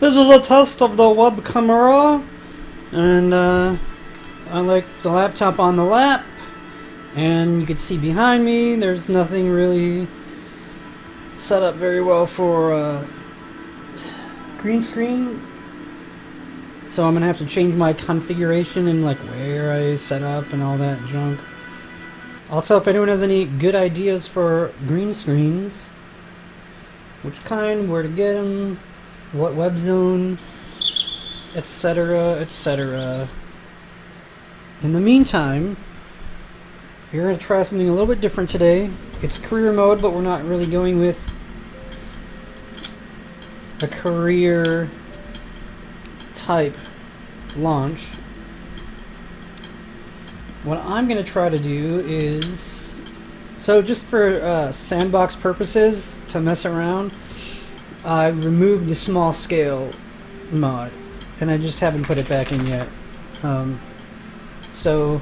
This is a test of the web camera, and I like the laptop on the lap, and you can see behind me there's nothing really set up very well for green screen, so I'm gonna have to change my configuration and like where I set up and all that junk. Also, if anyone has any good ideas for green screens, which kind, where to get them, what web zone, etc., etc. In the meantime, we're going to try something a little bit different today. It's career mode, but we're not really going with a career type launch. What I'm going to try to do is, so just for sandbox purposes, to mess around, I removed the small scale mod, and I just haven't put it back in yet. So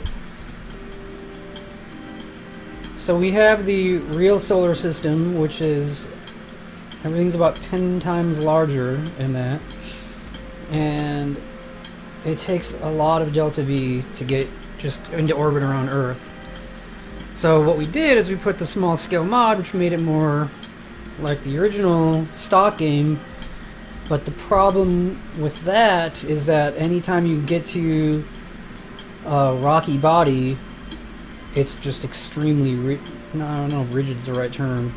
we have the real solar system, which is, everything's about 10 times larger in that, and it takes a lot of delta V to get just into orbit around Earth. So what we did is we put the small scale mod, which made it more like the original stock game, but the problem with that is that anytime you get to a rocky body, it's just extremely I don't know if rigid's the right term.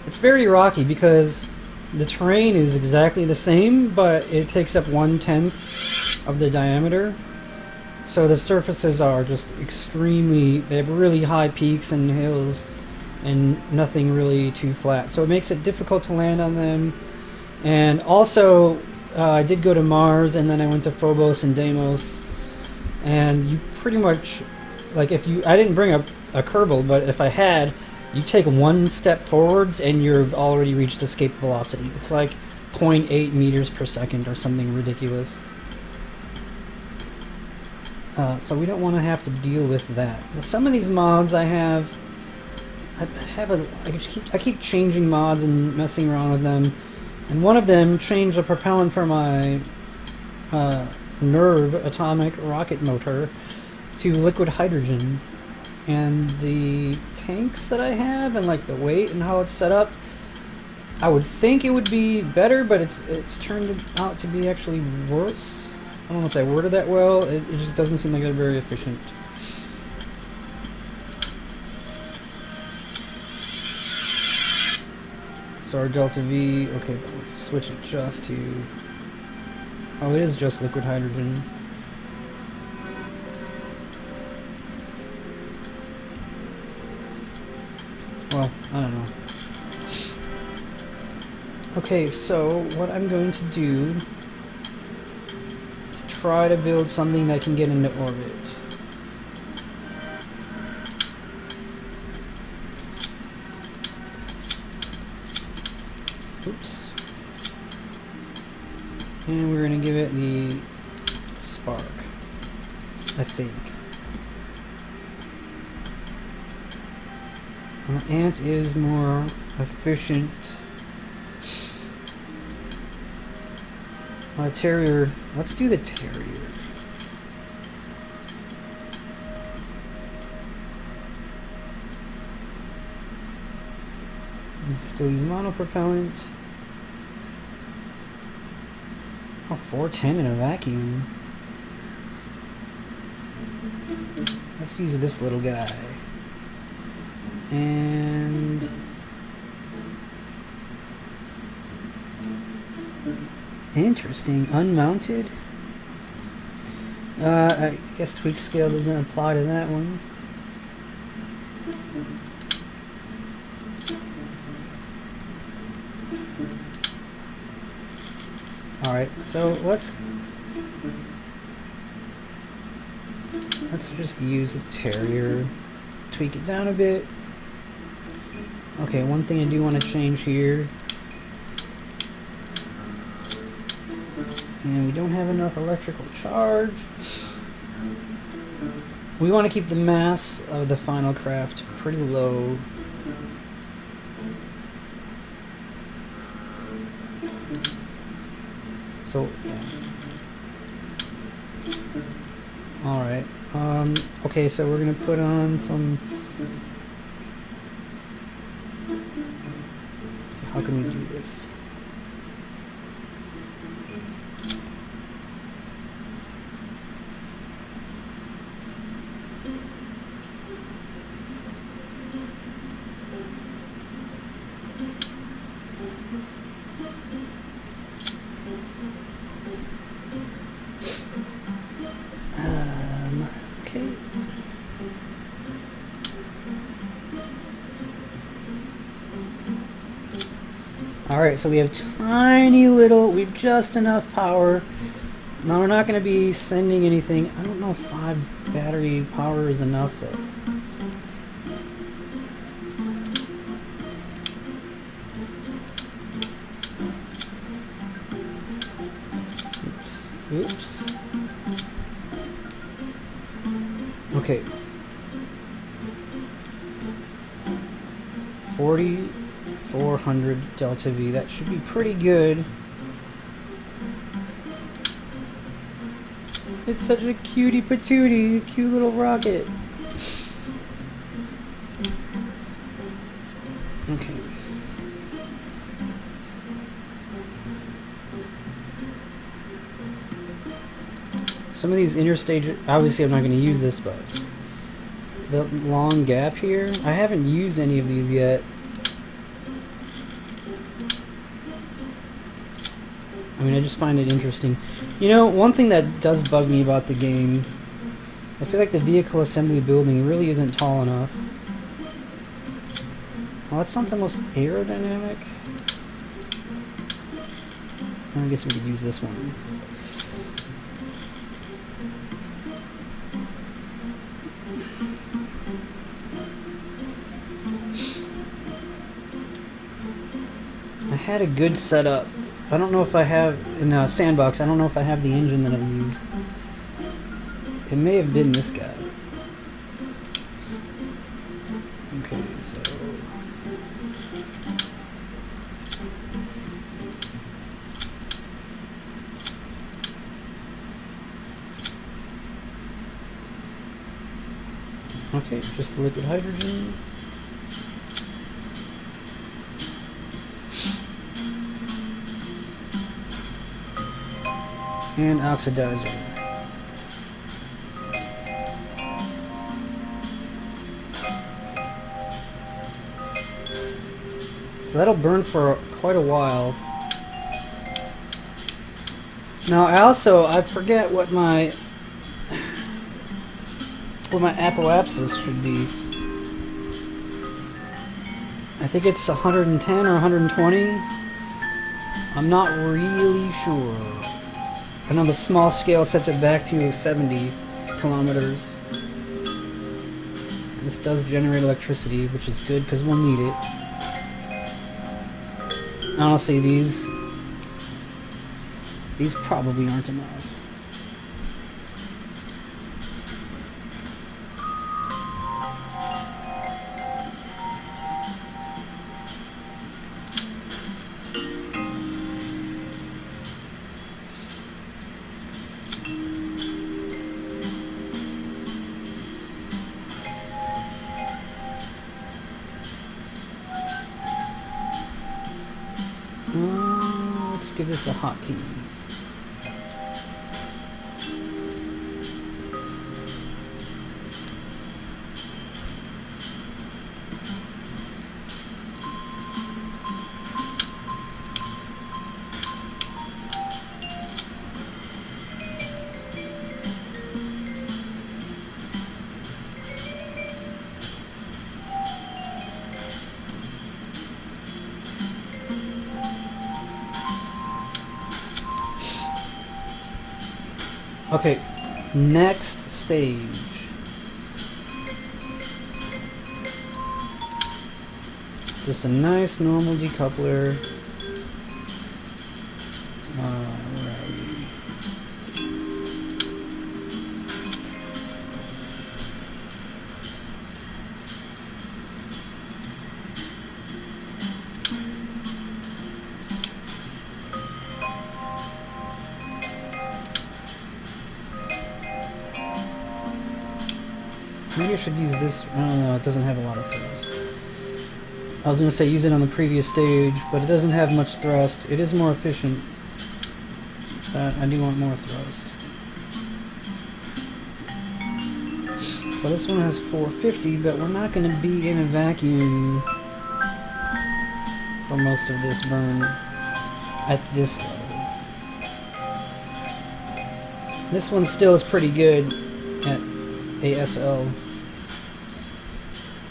It's very rocky because the terrain is exactly the same, but it takes up 1/10 of the diameter. So the surfaces are just extremely, they have really high peaks and hills and nothing really too flat. So it makes it difficult to land on them. And also, I did go to Mars, and then I went to Phobos and Deimos, and you pretty much, like, if you, I didn't bring a Kerbal, but if I had, you take one step forwards and you've already reached escape velocity. It's like 0.8 meters per second or something ridiculous. So we don't want to have to deal with that. Some of these mods I keep changing mods and messing around with them, and one of them changed the propellant for my Nerve atomic rocket motor to liquid hydrogen, and the tanks that I have and like the weight and how it's set up, I would think it would be better, but it's turned out to be actually worse. I don't know if I worded that well. It just doesn't seem like they're very efficient. So our delta V, okay, let's switch it just to, oh, it is just liquid hydrogen. Well, I don't know. Okay, so what I'm going to do is try to build something that can get into orbit. Oops. And we're going to give it the spark, I think. Ant is more efficient. Terrier. Let's do the Terrier. Still use monopropellant. Oh, 410 in a vacuum. Let's use this little guy. And interesting, unmounted. I guess tweak scale doesn't apply to that one. Alright, so let's just use the Terrier, tweak it down a bit. Okay, one thing I do want to change here, and we don't have enough electrical charge. We want to keep the mass of the final craft pretty low. So, yeah. Alright. Okay, so we're gonna put on some... So how can we do this? Okay. Alright, so we have tiny little, we've just enough power. Now we're not going to be sending anything. I don't know if 5 battery power is enough though. Oops. Okay. 4,400 delta V. That should be pretty good. It's such a cutie patootie, cute little rocket. Okay. Some of these interstage, obviously I'm not going to use this, but the long gap here, I haven't used any of these yet. I mean, I just find it interesting. You know, one thing that does bug me about the game, I feel like the vehicle assembly building really isn't tall enough. Well, that's not the most aerodynamic. I guess we could use this one. I had a good setup. I don't know if I have, in Sandbox, I don't know if I have the engine that I've used. It may have been this guy. Okay, so... Okay, just liquid hydrogen. And oxidizer. So that'll burn for quite a while. Now I forget what my apoapsis should be. I think it's 110 or 120. I'm not really sure. I know the small scale sets it back to 70 kilometers. This does generate electricity, which is good because we'll need it. Honestly, these probably aren't enough. Let's give this a hotkey. Okay, next stage. Just a nice normal decoupler. Where are we? Maybe I should use this. I don't know, it doesn't have a lot of thrust. I was going to say use it on the previous stage, but it doesn't have much thrust. It is more efficient, but I do want more thrust. So this one has 450, but we're not going to be in a vacuum for most of this burn at this level. This one still is pretty good at ASL,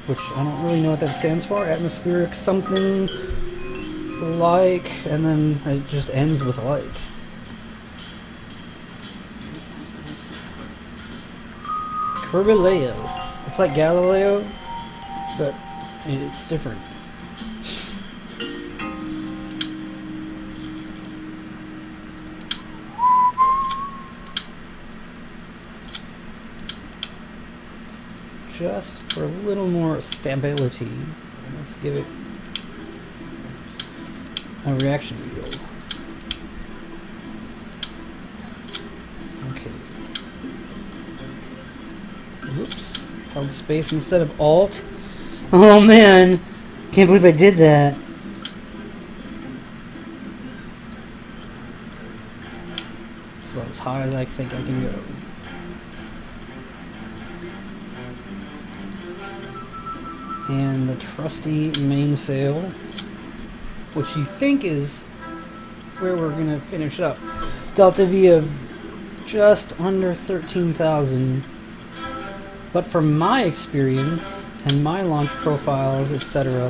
which I don't really know what that stands for. Atmospheric something like, and then it just ends with like. Galileo. It's like Galileo, but it's different. Just for a little more stability, let's give it a reaction wheel. Okay. Whoops. Held space instead of Alt. Oh man! Can't believe I did that. It's about as high as I think I can go. And the trusty mainsail, which you think is where we're going to finish up. Delta V of just under 13,000. But from my experience and my launch profiles, etc.,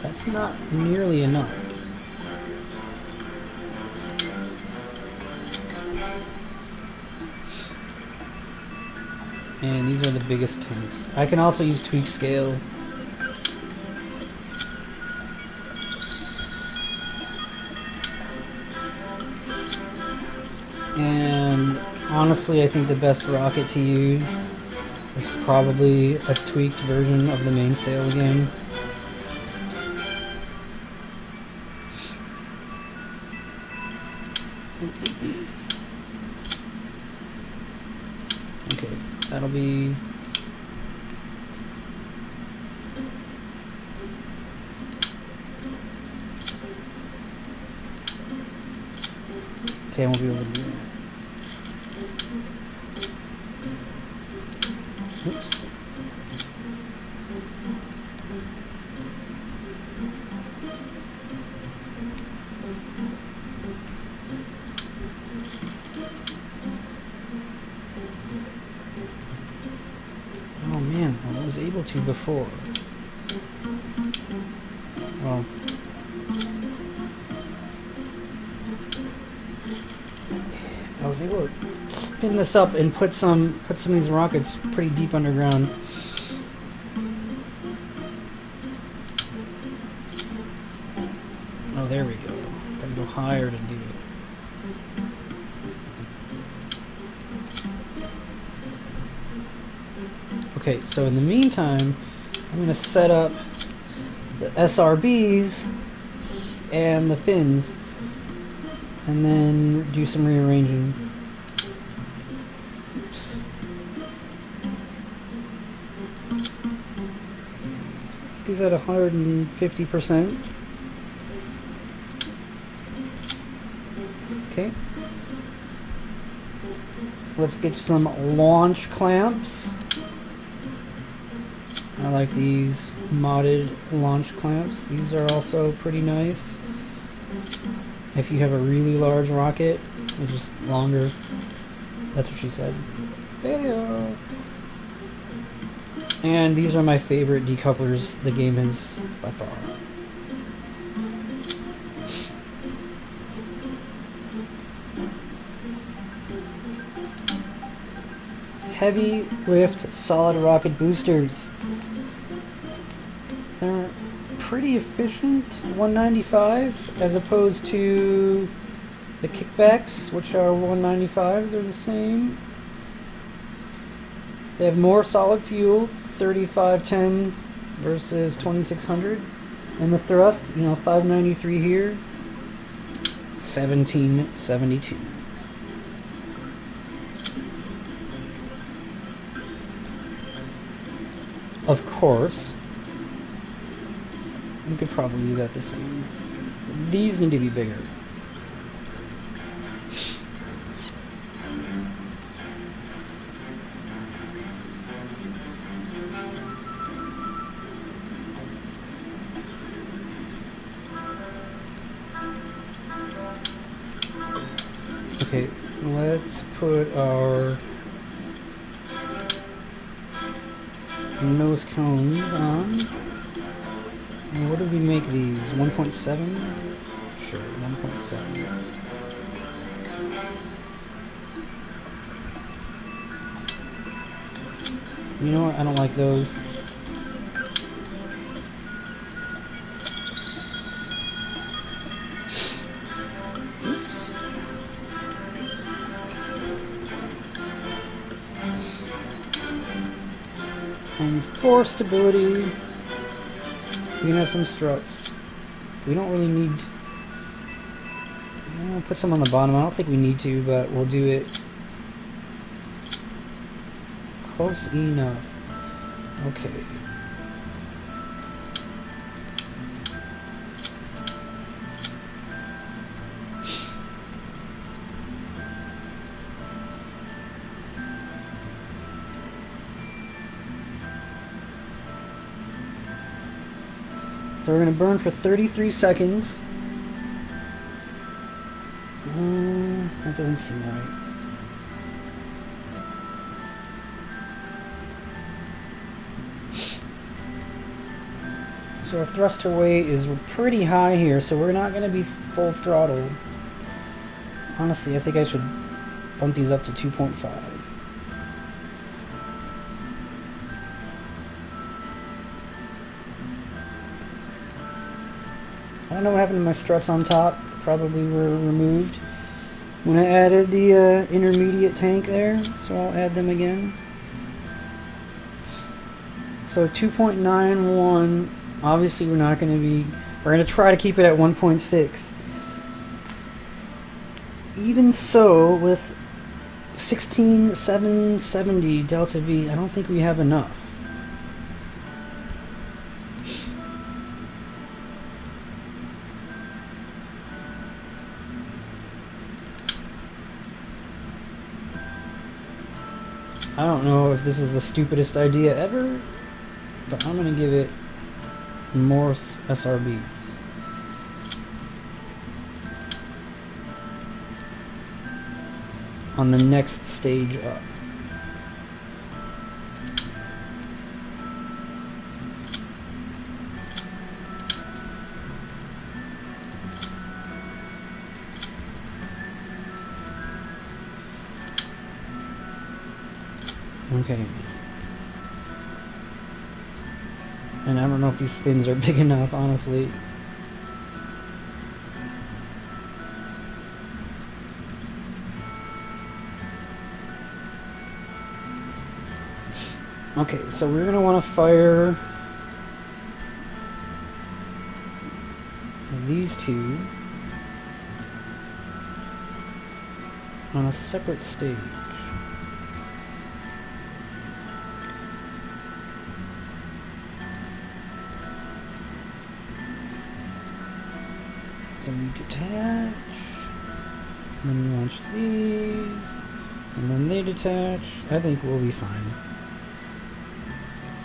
that's not nearly enough. And these are the biggest tanks. I can also use tweak scale. And honestly, I think the best rocket to use is probably a tweaked version of the mainsail again. Okay, that'll be... Okay, I won't be able to do that. Oops. Oh man, I was able to before. Well... I was able to spin this up and put some of these rockets pretty deep underground. Oh, there we go. Gotta go higher to do it. Okay, so in the meantime, I'm gonna set up the SRBs and the fins, and then do some rearranging. Oops. These at 150%. Okay. Let's get some launch clamps. I like these modded launch clamps. These are also pretty nice. If you have a really large rocket, which is longer. That's what she said. Hey-o. And these are my favorite decouplers the game has by far. Heavy lift solid rocket boosters. They're pretty efficient, 195, as opposed to the kickbacks, which are 195. They're the same. They have more solid fuel, 3510 versus 2600, and the thrust, 593 here, 1772. of course. We could probably do that the same. These need to be bigger. Okay, let's put our nose cones on. And what did we make these? 1.7? Sure, 1.7. You know what? I don't like those. Oops. And for stability, we can have some struts. We don't really need... I'll put some on the bottom. I don't think we need to, but we'll do it close enough. Okay. So we're going to burn for 33 seconds. That doesn't seem right. So our thruster weight is pretty high here, so we're not going to be full throttle. Honestly, I think I should bump these up to 2.5. I don't know what happened to my struts on top. They probably were removed when I added the intermediate tank there, so I'll add them again. So 2.91, obviously we're not going to be, we're going to try to keep it at 1.6. Even so, with 16,770 delta V, I don't think we have enough. I don't know if this is the stupidest idea ever, but I'm going to give it more SRBs. On the next stage up. Okay. And I don't know if these fins are big enough, honestly. Okay, so we're going to want to fire these two on a separate stage. So we detach, and then we launch these, and then they detach. I think we'll be fine.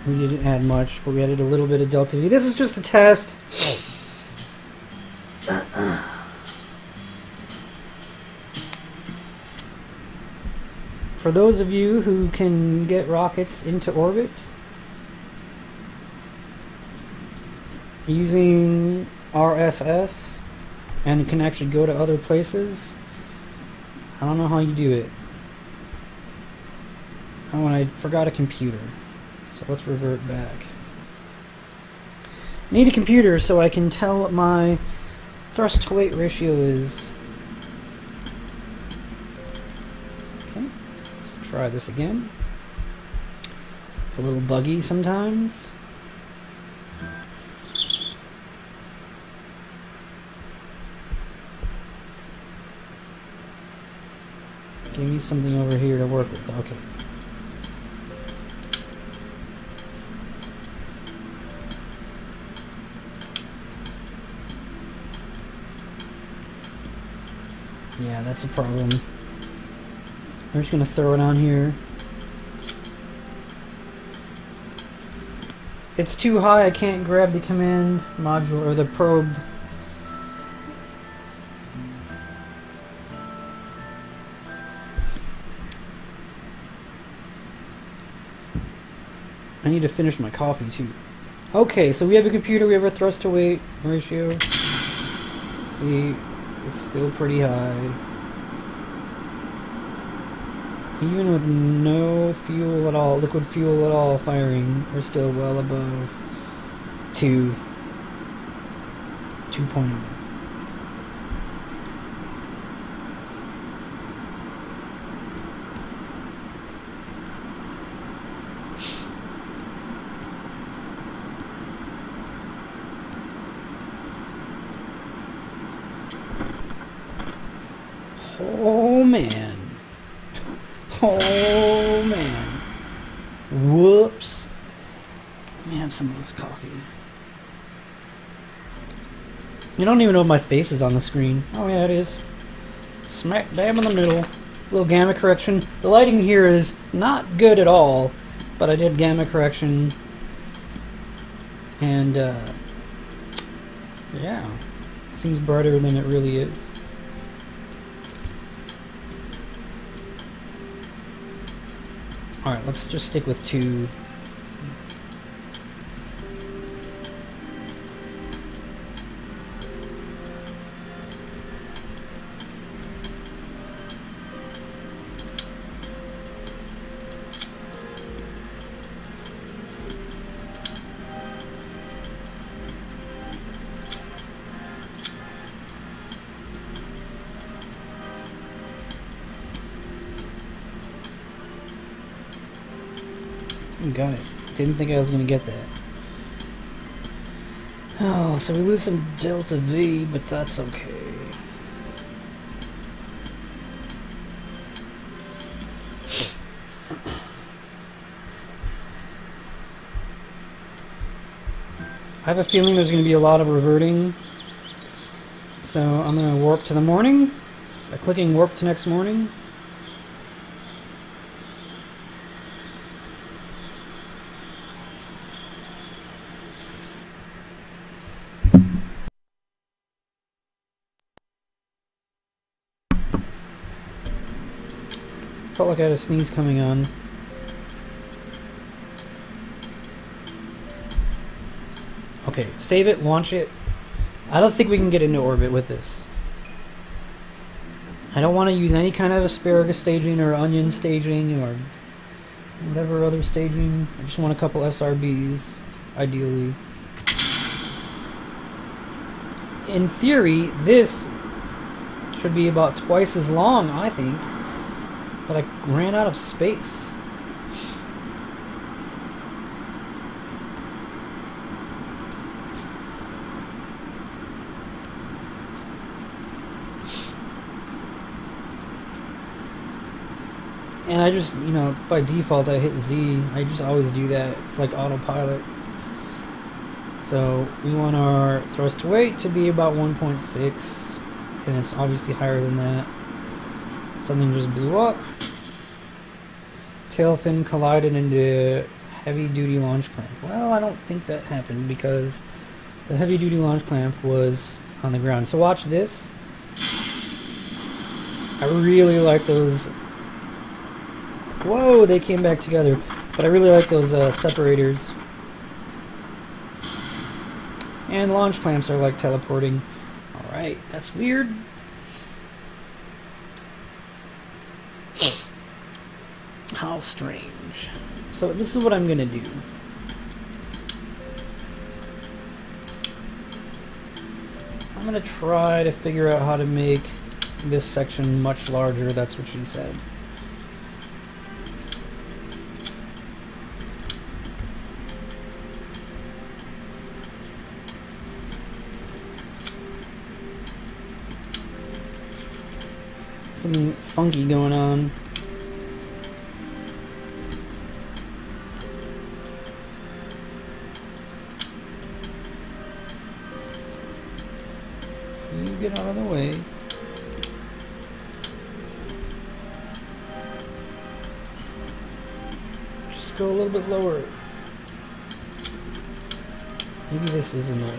We didn't add much, but we added a little bit of delta V. This is just a test. For those of you who can get rockets into orbit using RSS and can actually go to other places, I don't know how you do it. Oh, and I forgot a computer. So let's revert back. I need a computer so I can tell what my thrust to weight ratio is. Okay, let's try this again. It's a little buggy sometimes. Give me something over here to work with. Okay. Yeah, that's a problem. I'm just gonna throw it on here. It's too high, I can't grab the command module or the probe. I need to finish my coffee too. Okay, so we have a computer, we have a thrust to weight ratio. See, it's still pretty high. Even with no fuel at all, liquid fuel at all firing, we're still well above 2.0. Oh man. Oh man. Whoops. Let me have some of this coffee. You don't even know if my face is on the screen. Oh yeah, it is. Smack dab in the middle. Little gamma correction. The lighting here is not good at all, but I did gamma correction. And yeah, seems brighter than it really is. Alright, let's just stick with 2. Got it. Didn't think I was going to get that. Oh, so we lose some delta V, but that's okay. I have a feeling there's going to be a lot of reverting. So I'm going to warp to the morning by clicking warp to next morning. Felt like I had a sneeze coming on. Okay, save it, launch it. I don't think we can get into orbit with this. I don't want to use any kind of asparagus staging or onion staging or whatever other staging. I just want a couple SRBs, ideally. In theory, this should be about twice as long, I think. But I ran out of space. And I just, you know, by default I hit Z. I just always do that. It's like autopilot. So we want our thrust to weight to be about 1.6. And it's obviously higher than that. Something just blew up. Tail fin collided into heavy duty launch clamp. Well, I don't think that happened because the heavy duty launch clamp was on the ground. So watch this. I really like those. Whoa, they came back together. But I really like those separators. And launch clamps are like teleporting. Alright, that's weird. How strange. So this is what I'm gonna do. I'm gonna try to figure out how to make this section much larger. That's what she said. Something funky going on. You get out of the way. go a little bit lower. Maybe this is in the way.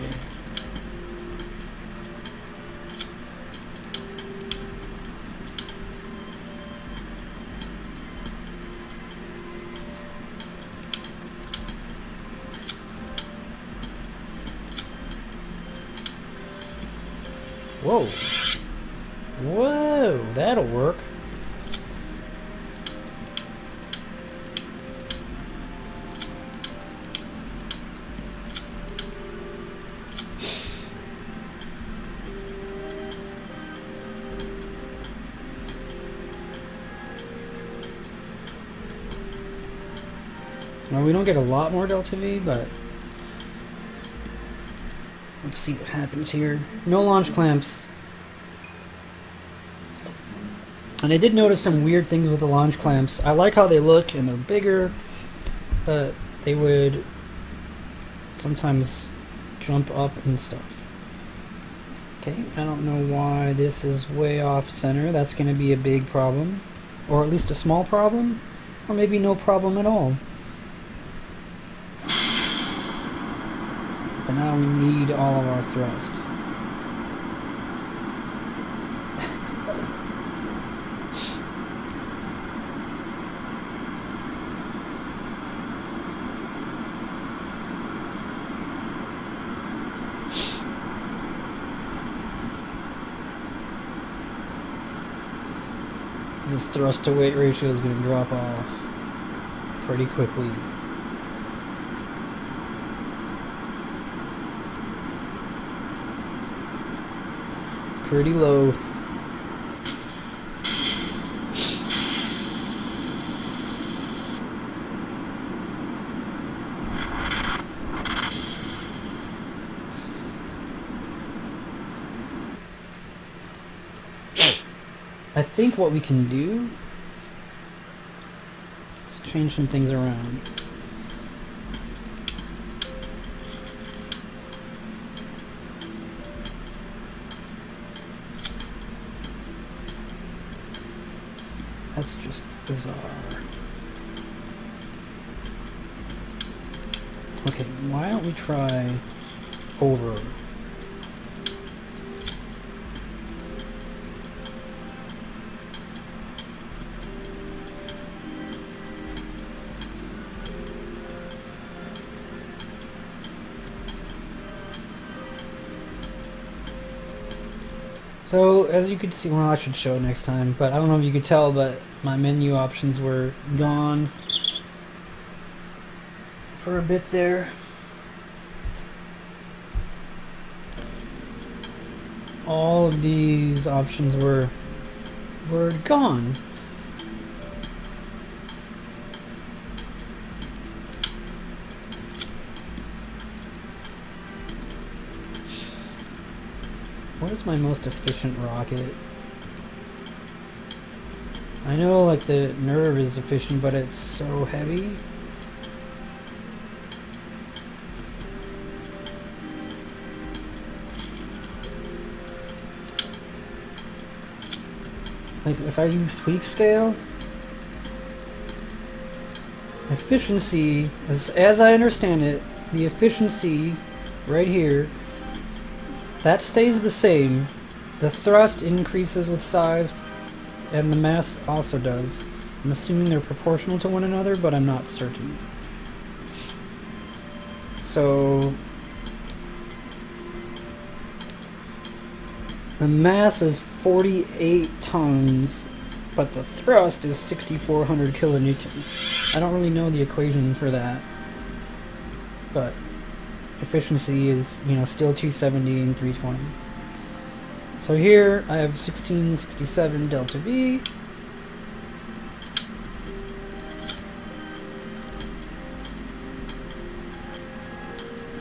Whoa. Whoa, that'll work. Well, we don't get a lot more delta V, but let's see what happens here. No launch clamps. And I did notice some weird things with the launch clamps. I like how they look and they're bigger, but they would sometimes jump up and stuff. Okay, I don't know why this is way off center. That's going to be a big problem, or at least a small problem, or maybe no problem at all. But now we need all of our thrust. This thrust to weight ratio is going to drop off pretty quickly. Pretty low. I think what we can do is change some things around. That's just bizarre. Okay, why don't we try over? So, as you could see, well, I should show next time, but I don't know if you could tell, but my menu options were gone for a bit there. All of these options were gone. What is my most efficient rocket? I know like the Nerve is efficient, but it's so heavy. Like if I use tweak scale, efficiency, as I understand it, the efficiency right here, that stays the same. The thrust increases with size, and the mass also does. I'm assuming they're proportional to one another, but I'm not certain. So the mass is 48 tons, but the thrust is 6,400 kilonewtons. I don't really know the equation for that, but efficiency is, you know, still 270 and 320. So here I have 1667 delta V.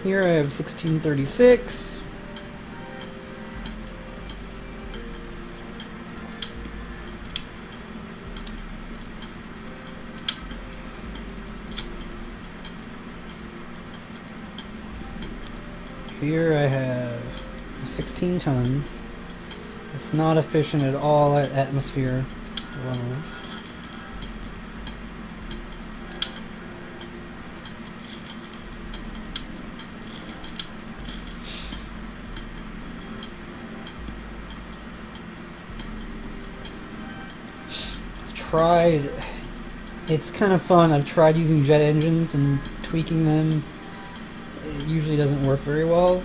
Here I have 1636. Here I have 16 tons. It's not efficient at all at atmosphere levels. tried. It's kind of fun. I've tried using jet engines and tweaking them. It usually doesn't work very well.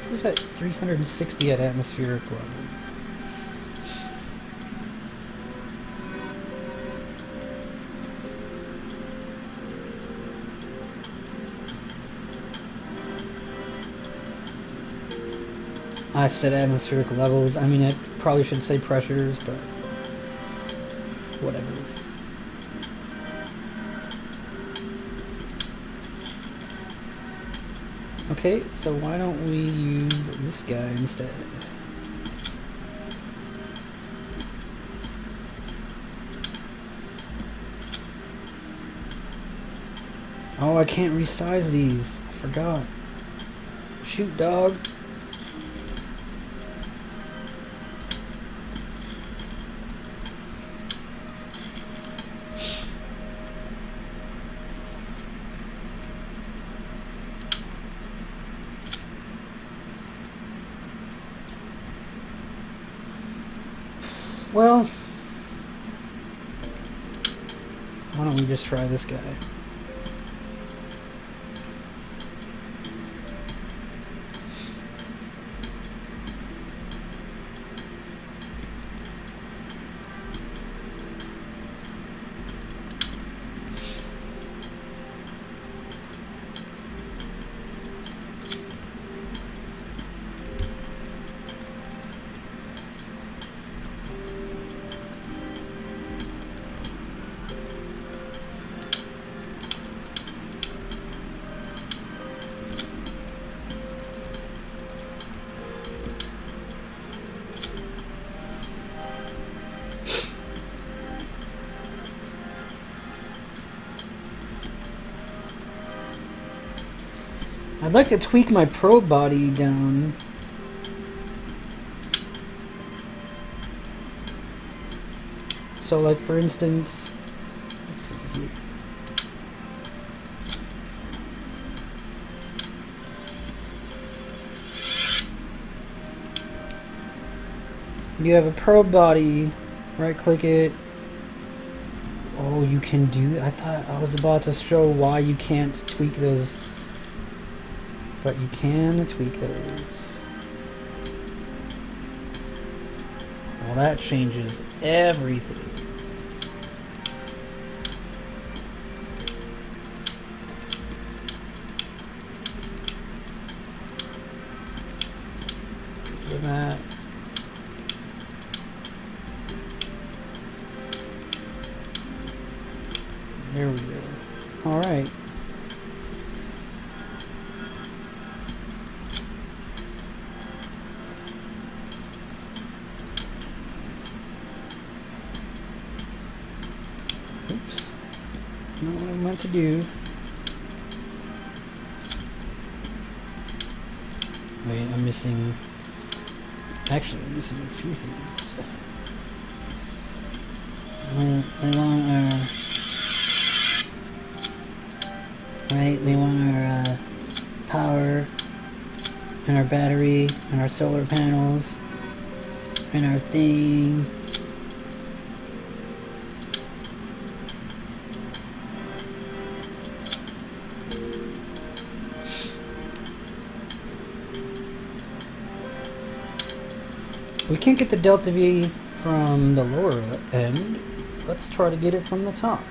This is at 360 at atmospheric levels. I said atmospheric levels. I mean, I probably should say pressures, but whatever. Okay, so why don't we use this guy instead? Oh, I can't resize these. I forgot. Shoot, dog. Well, why don't we just try this guy? I'd like to tweak my probe body down. So, like, for instance, let's see here. You have a probe body, right click it. Oh, you can do that. I thought I was about to show why you can't tweak those. But you can tweak those. Well, that changes everything. Look at that. There we go. All right. Not what I meant to do. Wait, I'm missing. Actually, I'm missing a few things. We want our. Right, we want our power, and our battery, and our solar panels, and our thing. We can't get the delta V from the lower end. Let's try to get it from the top.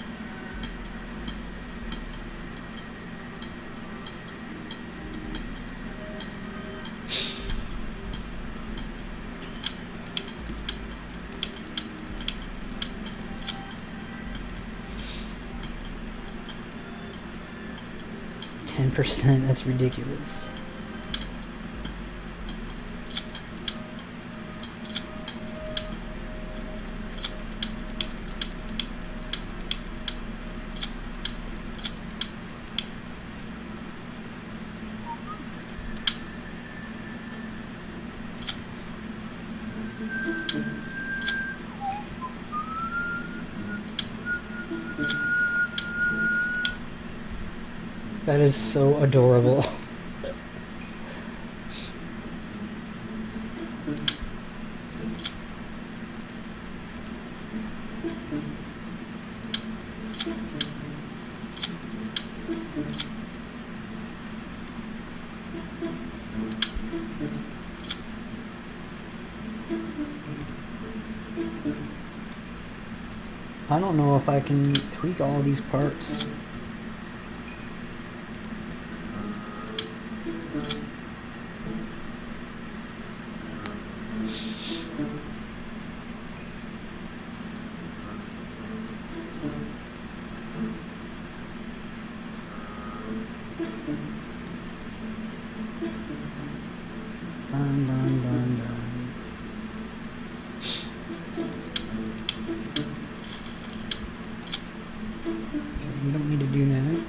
%, that's ridiculous. That is so adorable. I don't know if I can tweak all these parts. Dun, dun, dun, dun. We don't need to do that.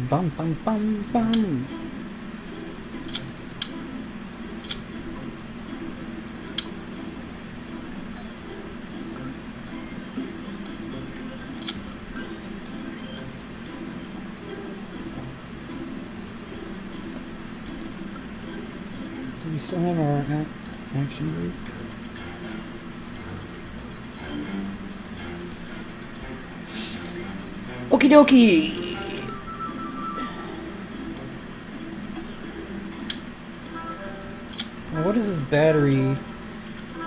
Bum bum bum bum. Do we still have our action group? Okie dokie! What is this battery?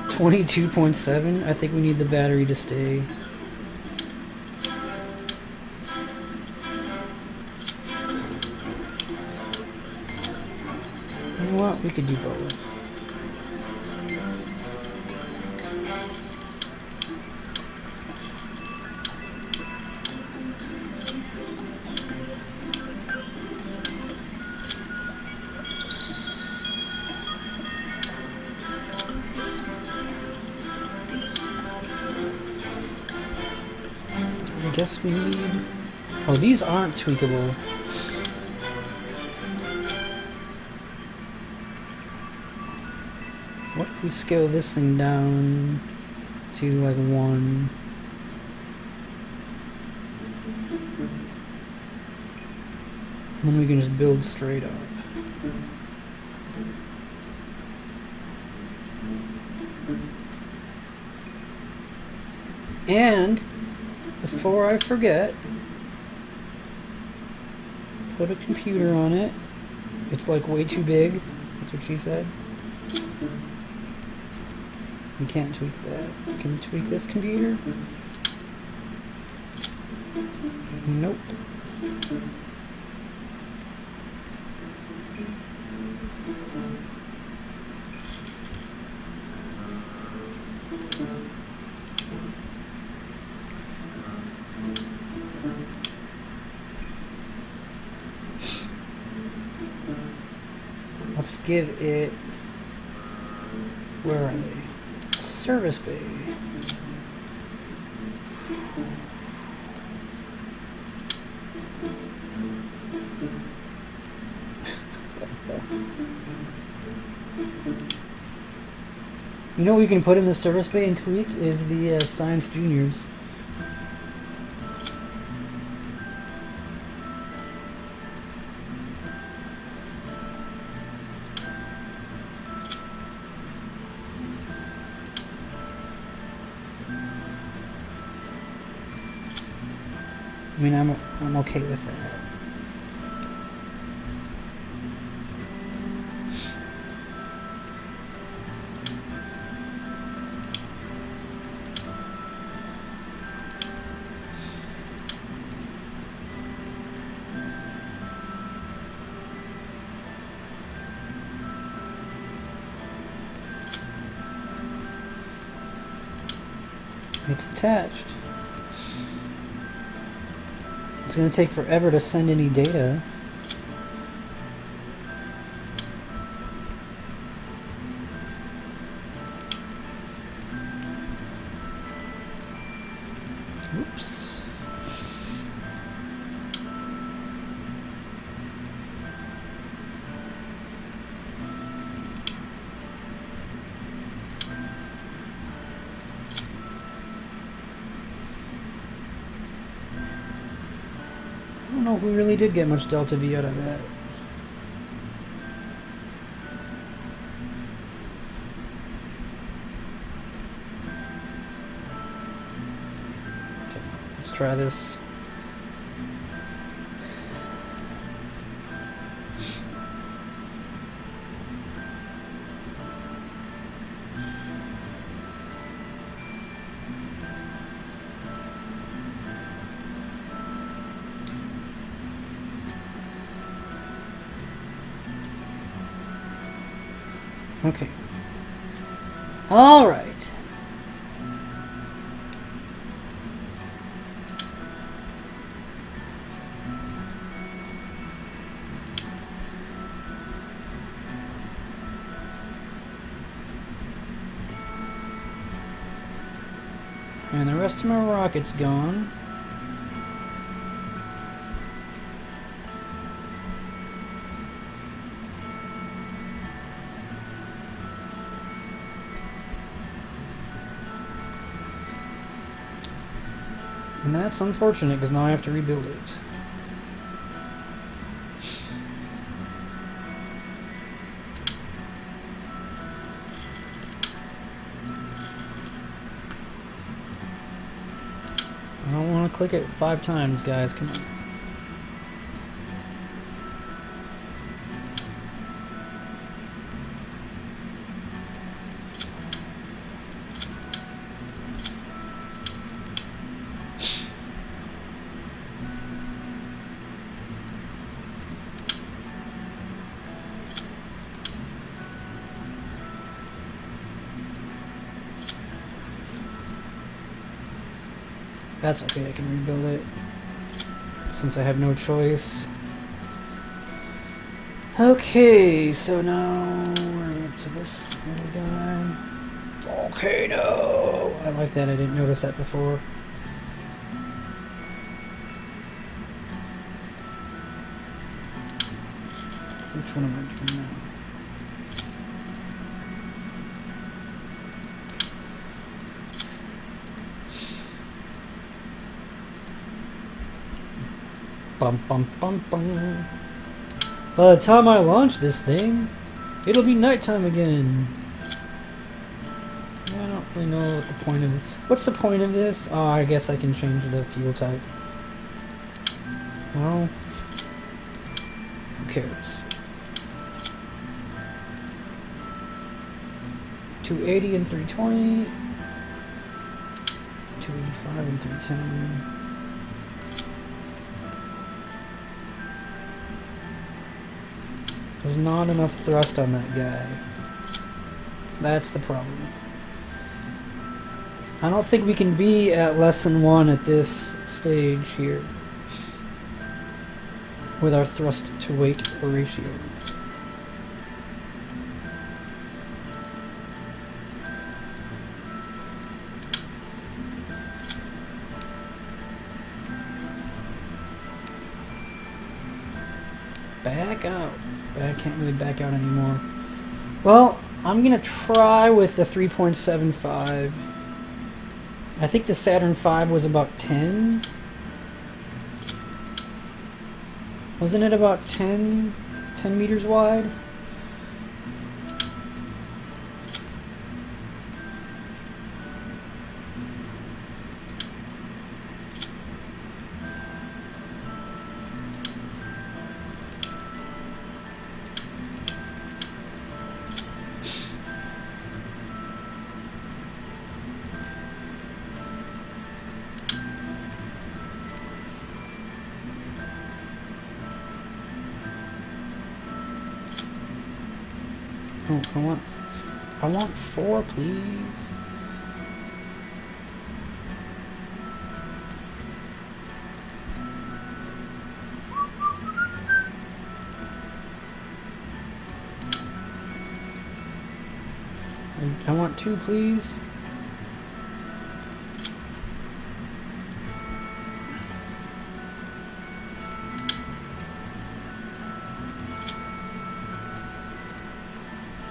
22.7? I think we need the battery to stay. You know what? We could do both. I guess we need... Oh, these aren't tweakable. What if we scale this thing down to like 1? And then we can just build straight up. And before I forget, put a computer on it. It's like way too big. That's what she said. You can't tweak that. Can you tweak this computer? Nope. Let's give it... Where are they? A service bay. You know what we can put in the service bay and tweak is the Science Juniors. I mean, I'm okay with that. It's attached. It's going to take forever to send any data. Oops. I don't know if we really did get much delta V out of that. Okay, let's try this. Okay. All right. And the rest of my rocket's gone. And that's unfortunate, because now I have to rebuild it. I don't want to click it 5 times, guys. Come on. That's okay, I can rebuild it, since I have no choice. Okay, so now we're up to this little guy. Volcano! I like that, I didn't notice that before. Which one am I doing now? Bum, bum, bum, bum. By the time I launch this thing, it'll be nighttime again. I don't really know what the point of it. What's the point of this? Oh, I guess I can change the fuel type. Well, who cares? 280 and 320. 285 and 310. There's not enough thrust on that guy. That's the problem. I don't think we can be at less than 1 at this stage here with our thrust to weight ratio. Back out. I can't really back out anymore. Well, I'm gonna try with the 3.75. I think the Saturn V was about 10. Wasn't it about 10 meters wide? Oh, I want 4, please. I want 2, please.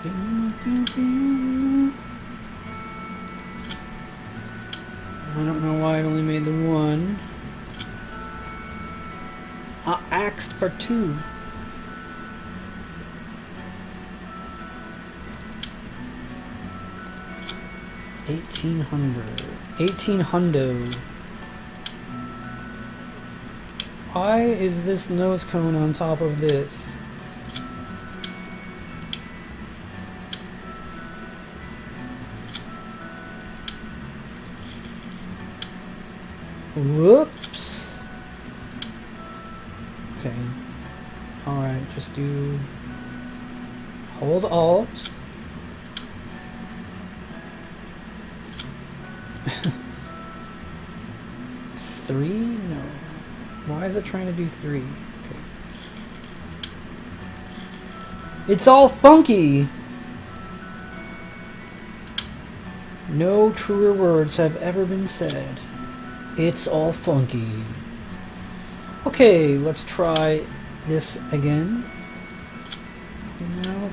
I don't know why I only made the 1. maxed for 2. $1,800. Why is this nose cone on top of this? Whoops. Okay. Alright, just do... Hold Alt. Three? No. Why is it trying to do 3? Okay. It's all funky! No truer words have ever been said. It's all funky. Okay, let's try this again. No.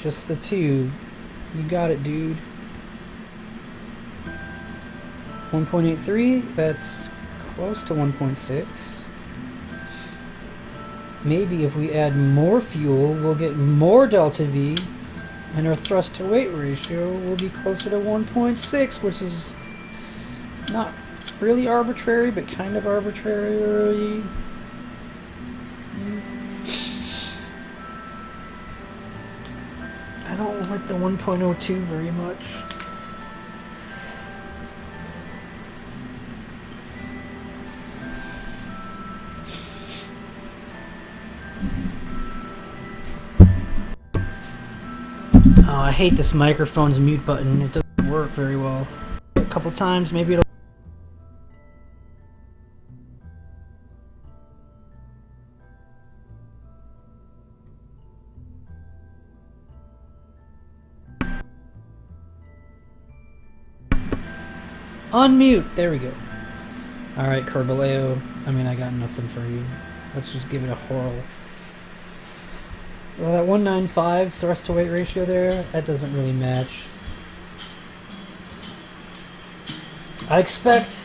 Just the 2. You got it, dude. 1.83, that's close to 1.6. Maybe if we add more fuel, we'll get more delta V, and our thrust to weight ratio will be closer to 1.6, which is not really arbitrary, but kind of arbitrary. I don't like the 1.02 very much. Oh, I hate this microphone's mute button. It doesn't work very well. A couple times, maybe it'll... Unmute! There we go. Alright, Kerbaleo. I mean, I got nothing for you. Let's just give it a whirl. Well, that 195 thrust to weight ratio there, that doesn't really match. I expect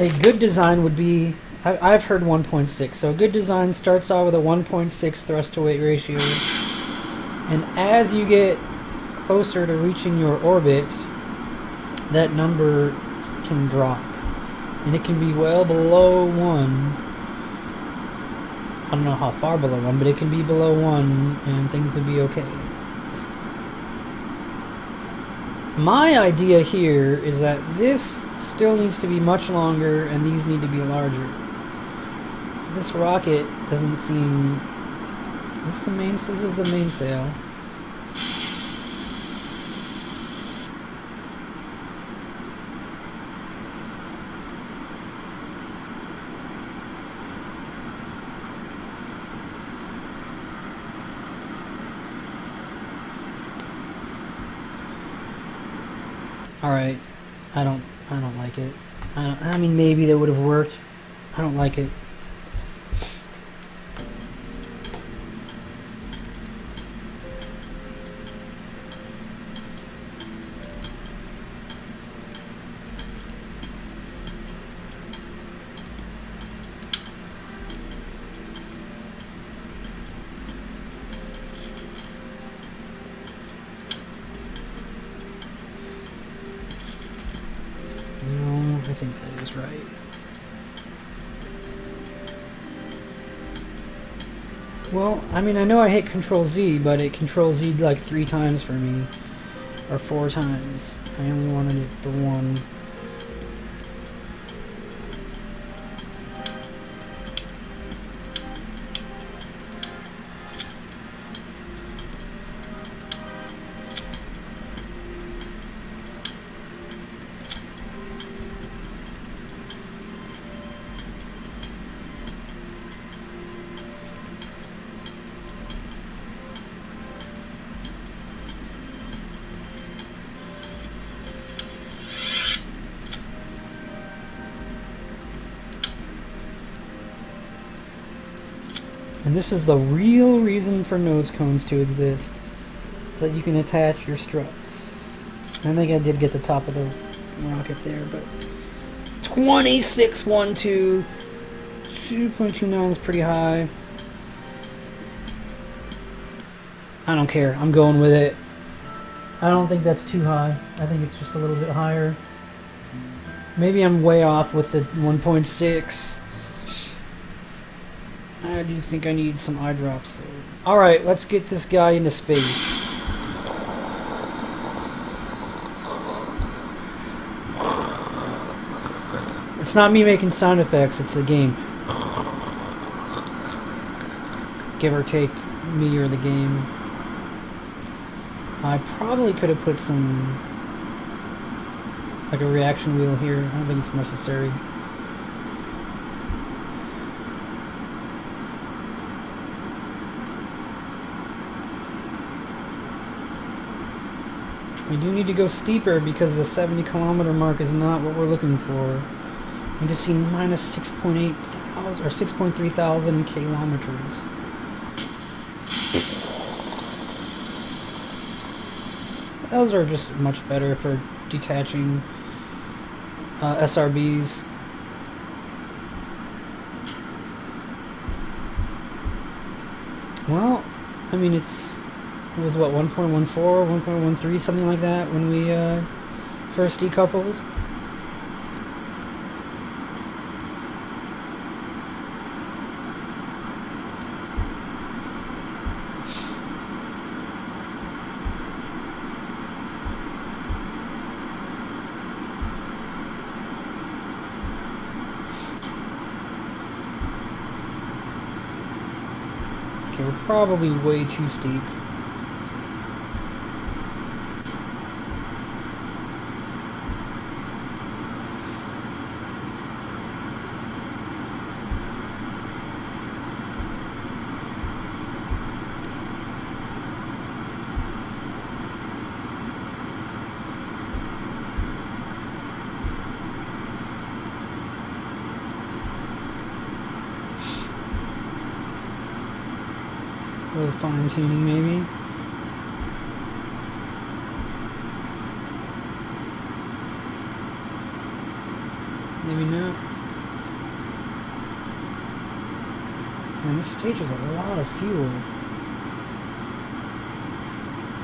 a good design would be... I've heard 1.6, so a good design starts out with a 1.6 thrust to weight ratio, and as you get closer to reaching your orbit, that number can drop, and it can be well below 1. I don't know how far below 1, but it can be below 1 and things will be okay. My idea here is that this still needs to be much longer and these need to be larger. This rocket doesn't seem... This is the mainsail. Alright, I don't like it. I mean, maybe that would have worked. I don't like it. I think that is right. Well, I mean, I know I hit Control Z, but it Control Z'd like 3 times for me. Or 4 times. I only wanted it for 1. And this is the real reason for nose cones to exist, so that you can attach your struts. I think I did get the top of the rocket there, but 2612, 2.29 is pretty high. I don't care. I'm going with it. I don't think that's too high. I think it's just a little bit higher. Maybe I'm way off with the 1.6. I do think I need some eye drops though. Alright, let's get this guy into space. It's not me making sound effects, it's the game. Give or take, me or the game. I probably could have put some, like a reaction wheel here. I don't think it's necessary. We do need to go steeper because the 70-kilometer mark is not what we're looking for. We just see minus 6.8 thousand or 6.3 thousand kilometers. Those are just much better for detaching SRBs. Well, I mean it was what, 1.14, 1.13, something like that when we first decoupled. Okay, we're probably way too steep. A little fine tuning, maybe. Maybe not. Man, this stage is a lot of fuel.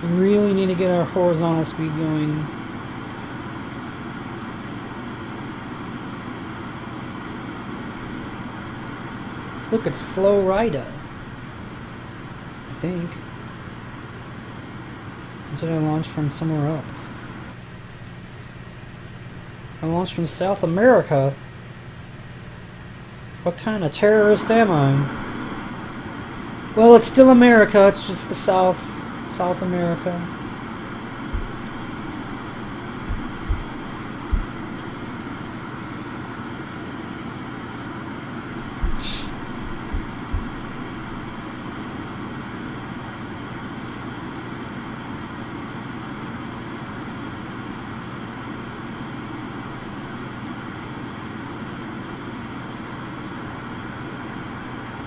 We really need to get our horizontal speed going. Look, it's Flo Rida. I think. Or did I launch from somewhere else? I launched from South America? What kind of terrorist am I? Well, it's still America, it's just the South America.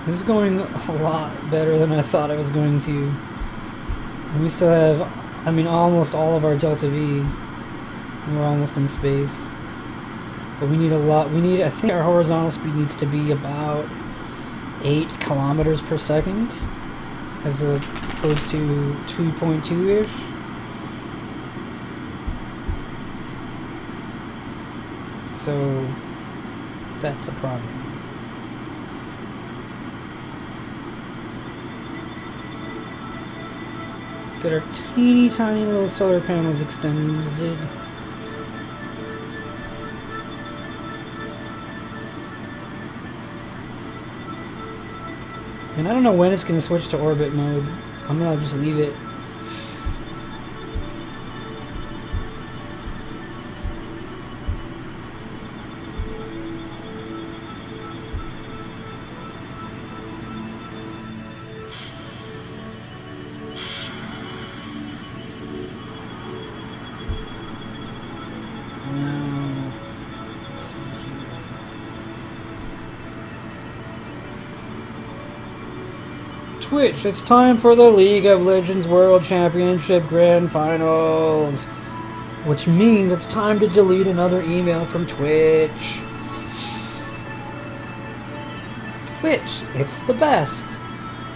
This is going a lot better than I thought it was going to. We still have, I mean, almost all of our Delta V. We're almost in space. But we need a lot, I think our horizontal speed needs to be about 8 kilometers per second, as opposed to 2.2-ish. So, that's a problem. Get our teeny tiny little solar panels extended. And I don't know when it's going to switch to orbit mode. I'm going to just leave it. Twitch, it's time for the League of Legends World Championship Grand Finals. Which means it's time to delete another email from Twitch. Twitch, it's the best.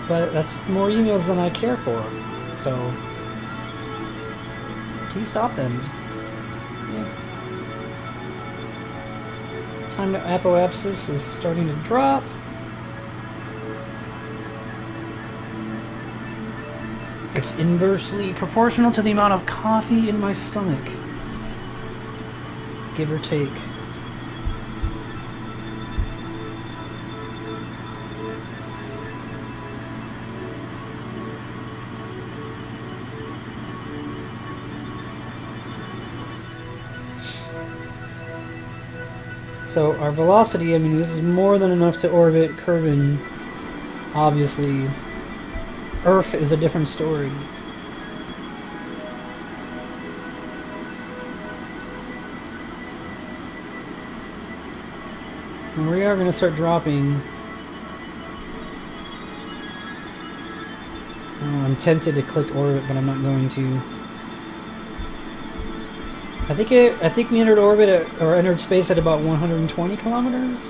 But that's more emails than I care for. So, please stop them. Yeah. Time to apoapsis is starting to drop. It's inversely proportional to the amount of coffee in my stomach. Give or take. So our velocity, I mean, this is more than enough to orbit Kerbin, obviously. Earth is a different story. And we are going to start dropping. I'm tempted to click orbit, but I'm not going to. I think we entered orbit at, or entered space at about 120 kilometers.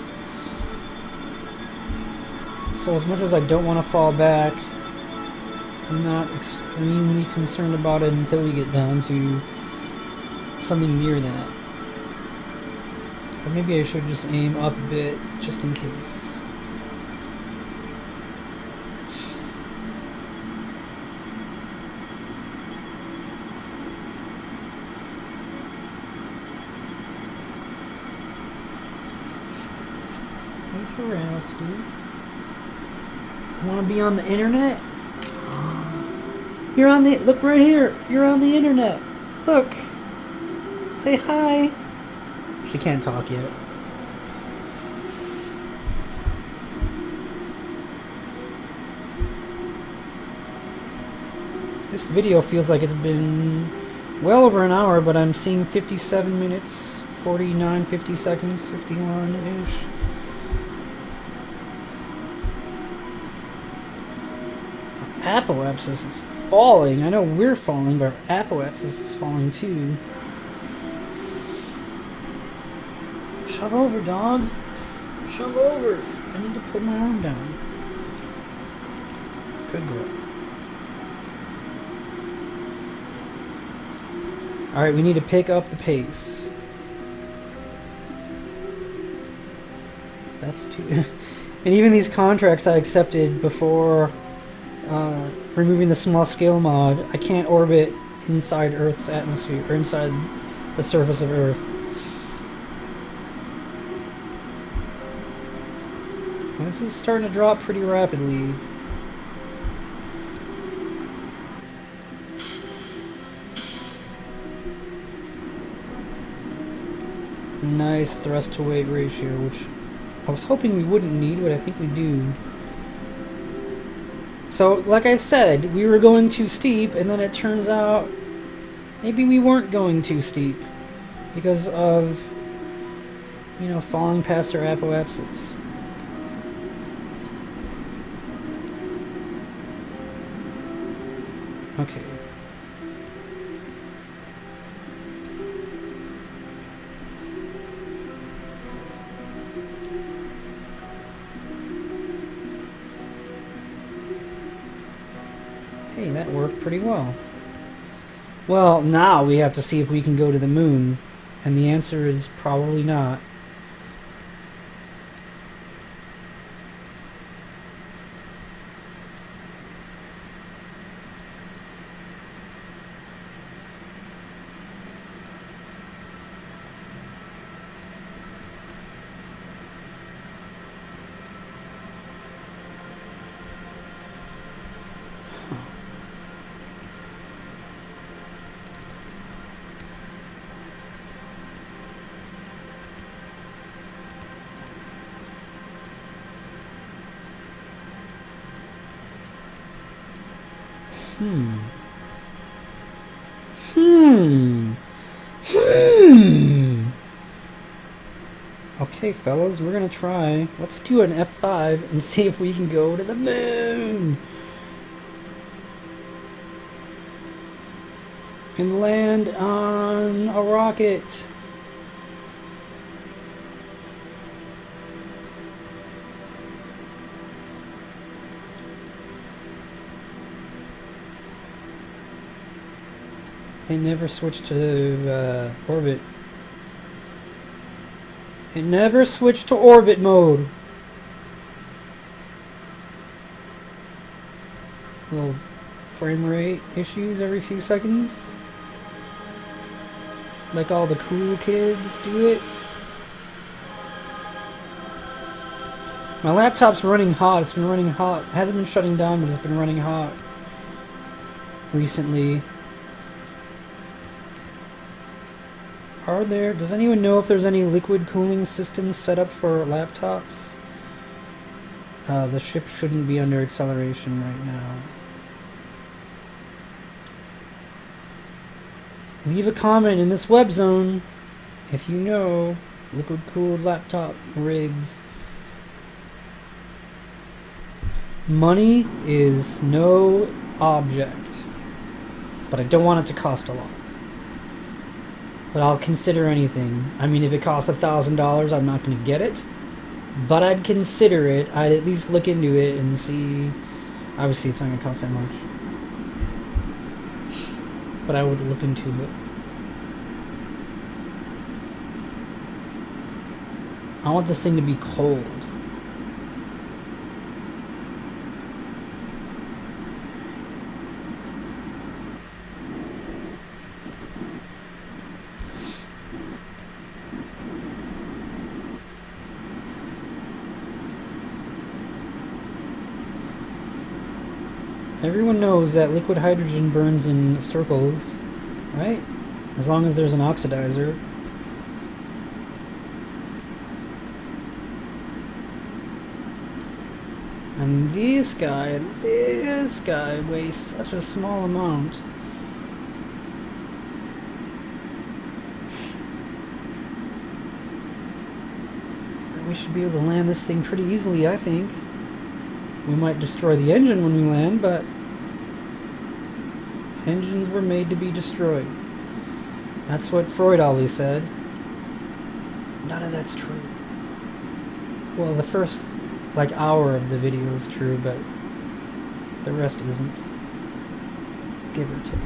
So as much as I don't want to fall back, I'm not extremely concerned about it until we get down to something near that. Or maybe I should just aim up a bit, just in case. Hey, Ferrowski. Want to be on the internet? You're on the... Look right here. You're on the internet. Look. Say hi. She can't talk yet. This video feels like it's been well over an hour, but I'm seeing 57 minutes, 49, 50 seconds, 51-ish. Apoapsis is falling. I know we're falling, but apoapsis is falling too. Shove over, dog. Shove over. I need to put my arm down. Good girl. Alright, we need to pick up the pace. That's too... And even these contracts I accepted before removing the small scale mod, I can't orbit inside Earth's atmosphere, or inside the surface of Earth. And this is starting to drop pretty rapidly. Nice thrust to weight ratio, which I was hoping we wouldn't need, but I think we do. So, like I said, we were going too steep, and then it turns out maybe we weren't going too steep because of, you know, falling past our apoapsis. Okay. Hey, that worked pretty well. Well, now we have to see if we can go to the moon, and the answer is probably not. Okay, fellas, we're gonna try. Let's do an F5 and see if we can go to the moon. and land on a rocket. It never switched to orbit. It never switched to orbit mode. Little frame rate issues every few seconds. Like all the cool kids do it. My laptop's running hot. It's been running hot. It hasn't been shutting down, but it's been running hot recently. Does anyone know if there's any liquid cooling systems set up for laptops? The ship shouldn't be under acceleration right now. Leave a comment in this web zone if you know liquid cooled laptop rigs. Money is no object, but I don't want it to cost a lot. But I'll consider anything. I mean, if it costs $1,000, I'm not going to get it. But I'd consider it. I'd at least look into it and see. Obviously, it's not going to cost that much. But I would look into it. I want this thing to be cold. Everyone knows that liquid hydrogen burns in circles, right? As long as there's an oxidizer. And this guy weighs such a small amount. We should be able to land this thing pretty easily, I think. We might destroy the engine when we land, but engines were made to be destroyed. That's what Freud always said. None of that's true. Well, the first hour of the video is true, but the rest isn't. Give or take.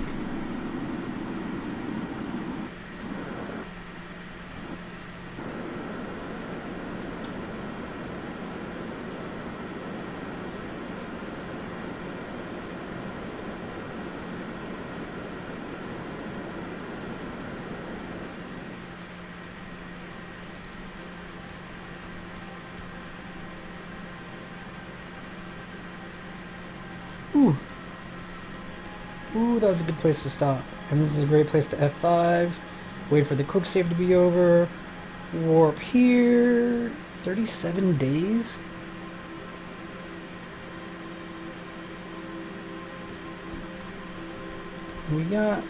Ooh, that was a good place to stop. And this is a great place to F5. Wait for the quick save to be over. Warp here. 37 days? We got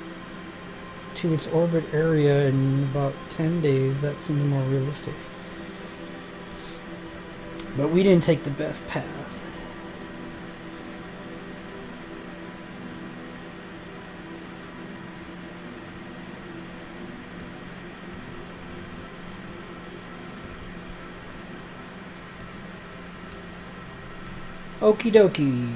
to its orbit area in about 10 days. That seems more realistic. But we didn't take the best path. Okie dokie.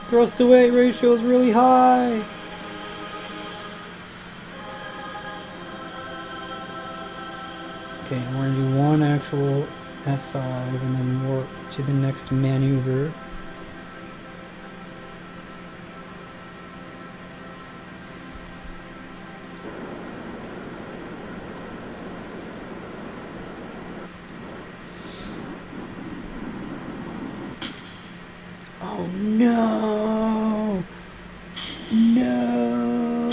Thrust to weight ratio is really high. Okay, we're gonna do one actual F5 and then warp to the next maneuver. Oh no! No!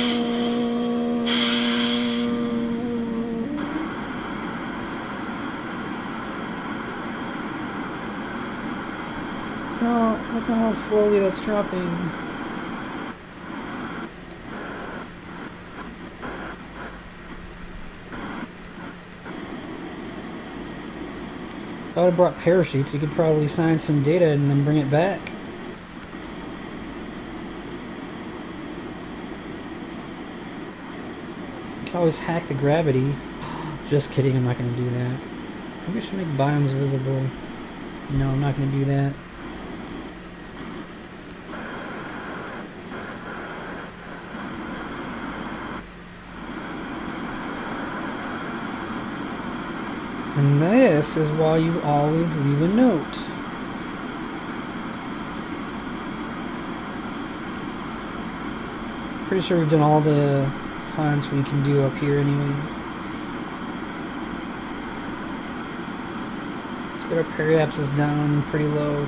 No, look at how slowly that's dropping. If I would have brought parachutes, you could probably sign some data and then bring it back. can always hack the gravity. Just kidding, I'm not going to do that. Maybe I should make biomes visible. No, I'm not going to do that. And this is why you always leave a note. Pretty sure we've done all the science we can do up here anyways. Let's get our periapsis down pretty low.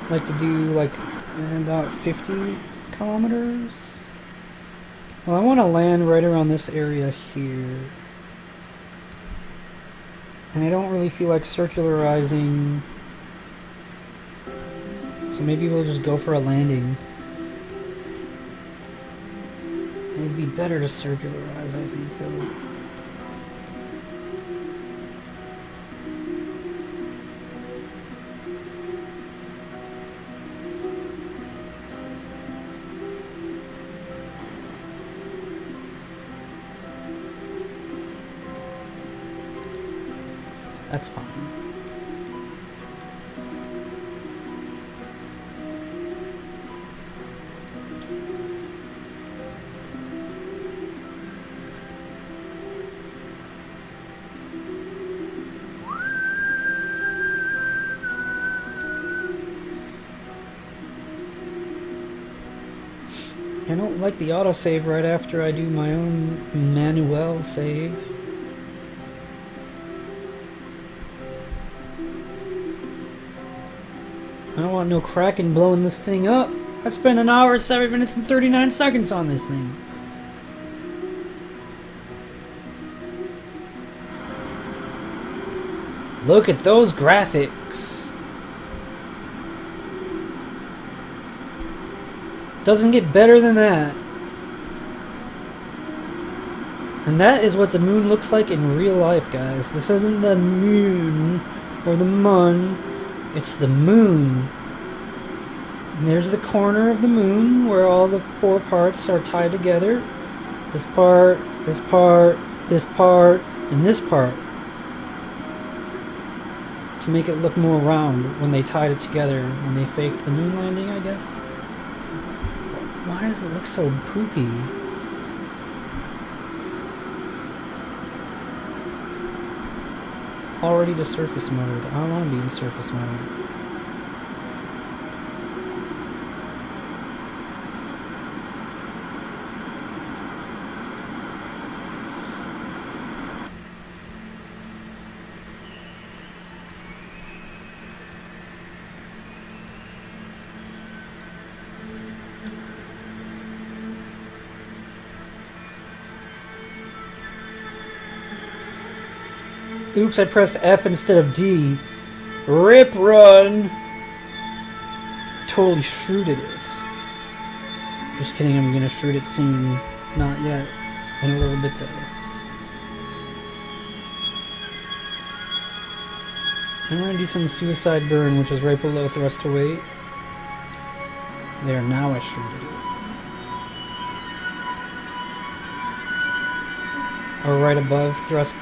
I'd like to do like about 50 kilometers. Well, I want to land right around this area here. And I don't really feel like circularizing. So maybe we'll just go for a landing. It'd be better to circularize, I think, though. That's fine. I don't like the autosave right after I do my own manual save. I don't want no Kraken blowing this thing up. I spent an hour, 7 minutes, and 39 seconds on this thing. Look at those graphics. Doesn't get better than that. And that is what the moon looks like in real life, guys. This isn't the moon or the mun. It's the moon. And there's the corner of the moon where all the 4 parts are tied together. This part, this part, this part, and this part. To make it look more round when they tied it together, when they faked the moon landing, I guess. Why does it look so poopy? Already to surface mode. I don't want to be in surface mode. Oops, I pressed F instead of D. Rip run! Totally shrooted it. Just kidding, I'm gonna shroot it soon. Not yet. In a little bit though. I'm gonna do some suicide burn, which is right below thrust to weight. There, now I shrooted it. Or right above thrust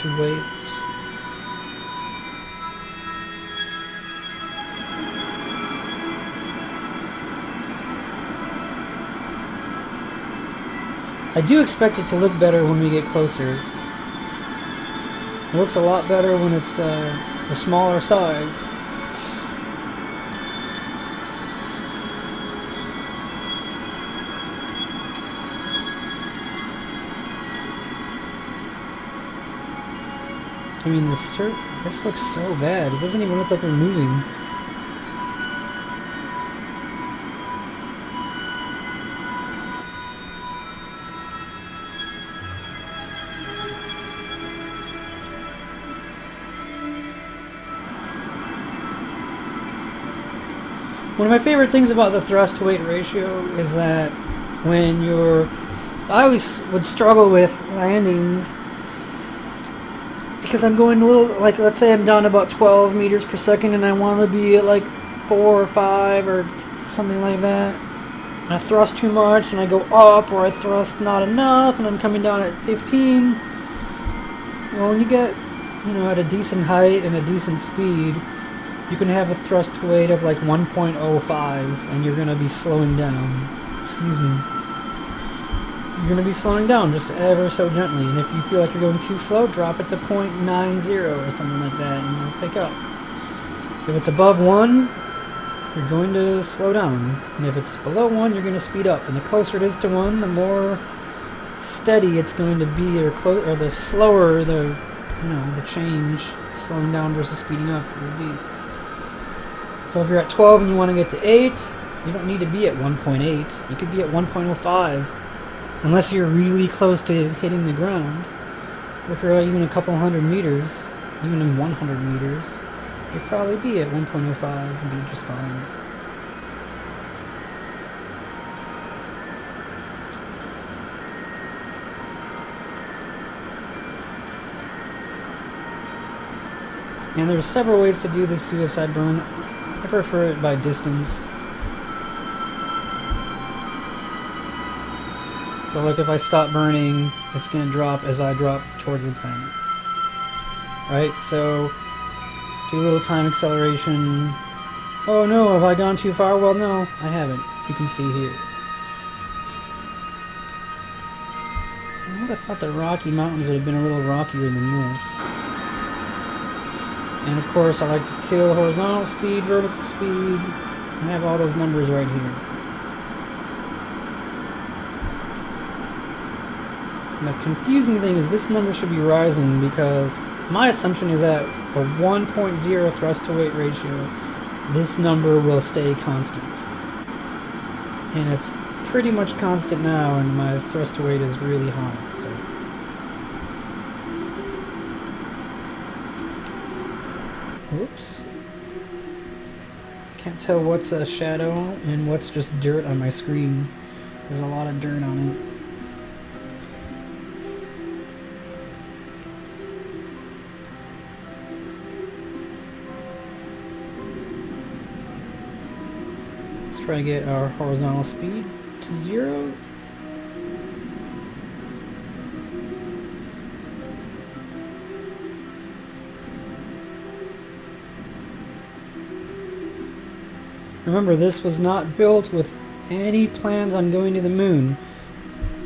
to weight. I do expect it to look better when we get closer. It looks a lot better when it's a smaller size. I mean, this looks so bad. It doesn't even look like we're moving. One of my favorite things about the thrust to weight ratio is that when I always would struggle with landings because I'm going a little, like, let's say I'm down about 12 meters per second and I want to be at like 4 or 5 or something like that, and I thrust too much and I go up, or I thrust not enough and I'm coming down at 15, well, when you get, you know, at a decent height and a decent speed, you can have a thrust to weight of like 1.05 and you're going to be slowing down. Excuse me. You're going to be slowing down just ever so gently, and if you feel like you're going too slow, drop it to 0.90 or something like that and you'll pick up. If it's above 1, you're going to slow down, and if it's below 1, you're going to speed up, and the closer it is to 1, the more steady it's going to be, or the slower the, you know, the change, slowing down versus speeding up will be. So if you're at 12 and you want to get to 8, you don't need to be at 1.8. You could be at 1.05, unless you're really close to hitting the ground. If you're even a couple hundred meters, even in 100 meters, you'd probably be at 1.05 and be just fine. And there's several ways to do this suicide burn. I prefer it by distance. So like if I stop burning, it's going to drop as I drop towards the planet. Right? So do a little time acceleration. Oh no, have I gone too far? Well, no, I haven't. You can see here. I would have thought the Rocky Mountains would have been a little rockier than this. And of course, I like to kill horizontal speed, vertical speed, and have all those numbers right here. And the confusing thing is this number should be rising, because my assumption is that a 1.0 thrust to weight ratio, this number will stay constant. And it's pretty much constant now, and my thrust to weight is really high, so. Whoops. Can't tell what's a shadow and what's just dirt on my screen. There's a lot of dirt on it. Try to get our horizontal speed to 0. Remember, this was not built with any plans on going to the moon.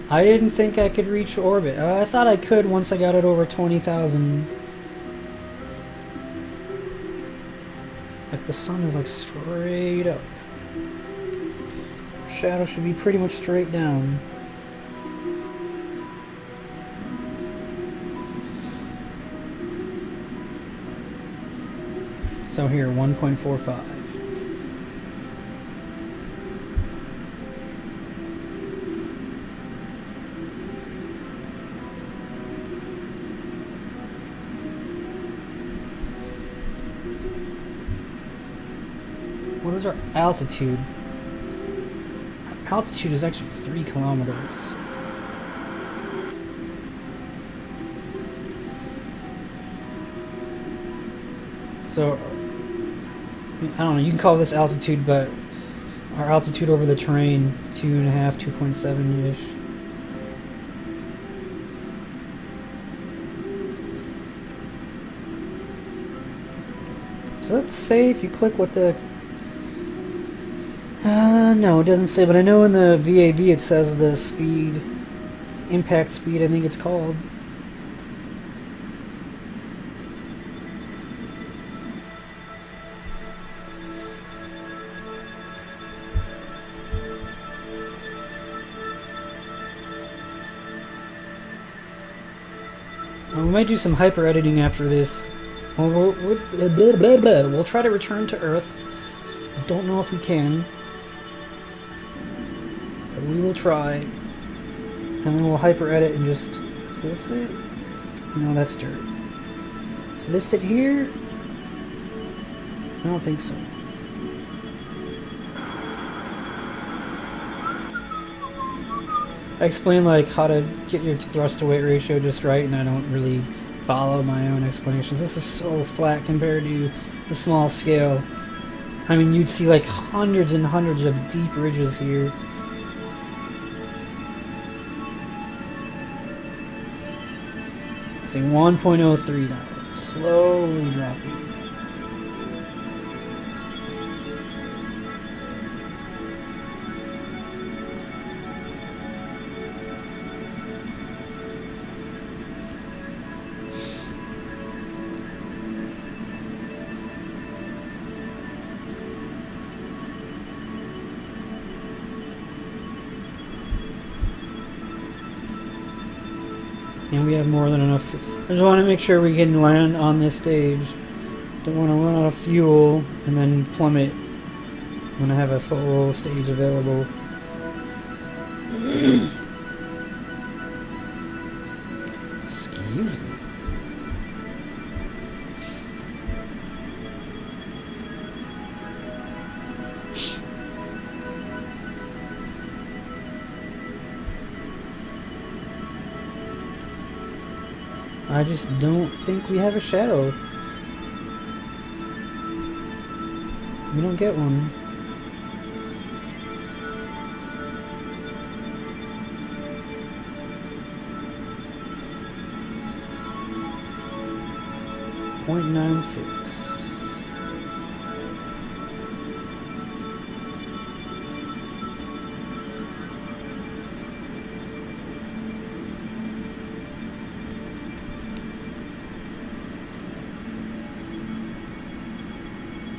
I didn't think I could reach orbit. I thought I could once I got it over 20,000. Like the sun is like straight up. Shadow should be pretty much straight down. So here, 1.45. What is our altitude? Altitude is actually 3 kilometers. So, I don't know, you can call this altitude, but our altitude over the terrain, 2.5, 2.7-ish. So let's say if you click what the... no, it doesn't say, but I know in the VAB it says the speed, impact speed, I think it's called. We might do some hyper editing after this. We'll try to return to Earth. I don't know if we can. We will try, and then we'll hyper edit and just, is this it? No, that's dirt. So this it here? I don't think so. I explained like how to get your thrust to weight ratio just right, and I don't really follow my own explanations. This is so flat compared to the small scale. I mean, you'd see like hundreds and hundreds of deep ridges here. See, 1.03 now, slowly dropping. And we have more than enough. I just want to make sure we can land on this stage. Don't want to run out of fuel and then plummet when I have a full stage available. Excuse me. I just don't think we have a shadow. We don't get one. .96.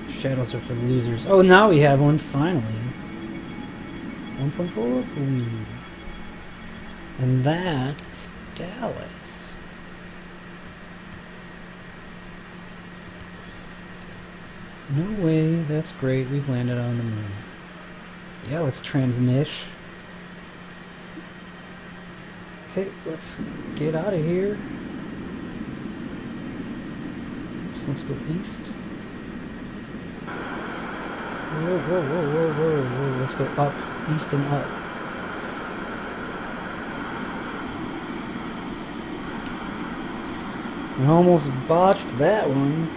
Shadows are for losers. Oh, now we have one, finally. 1.4? And that's Dallas. No way, that's great. We've landed on the moon. Yeah, let's transmit. Okay, let's get out of here. So let's go east. Whoa, whoa, whoa, whoa, whoa, whoa. Let's go up, east and up. I almost botched that one.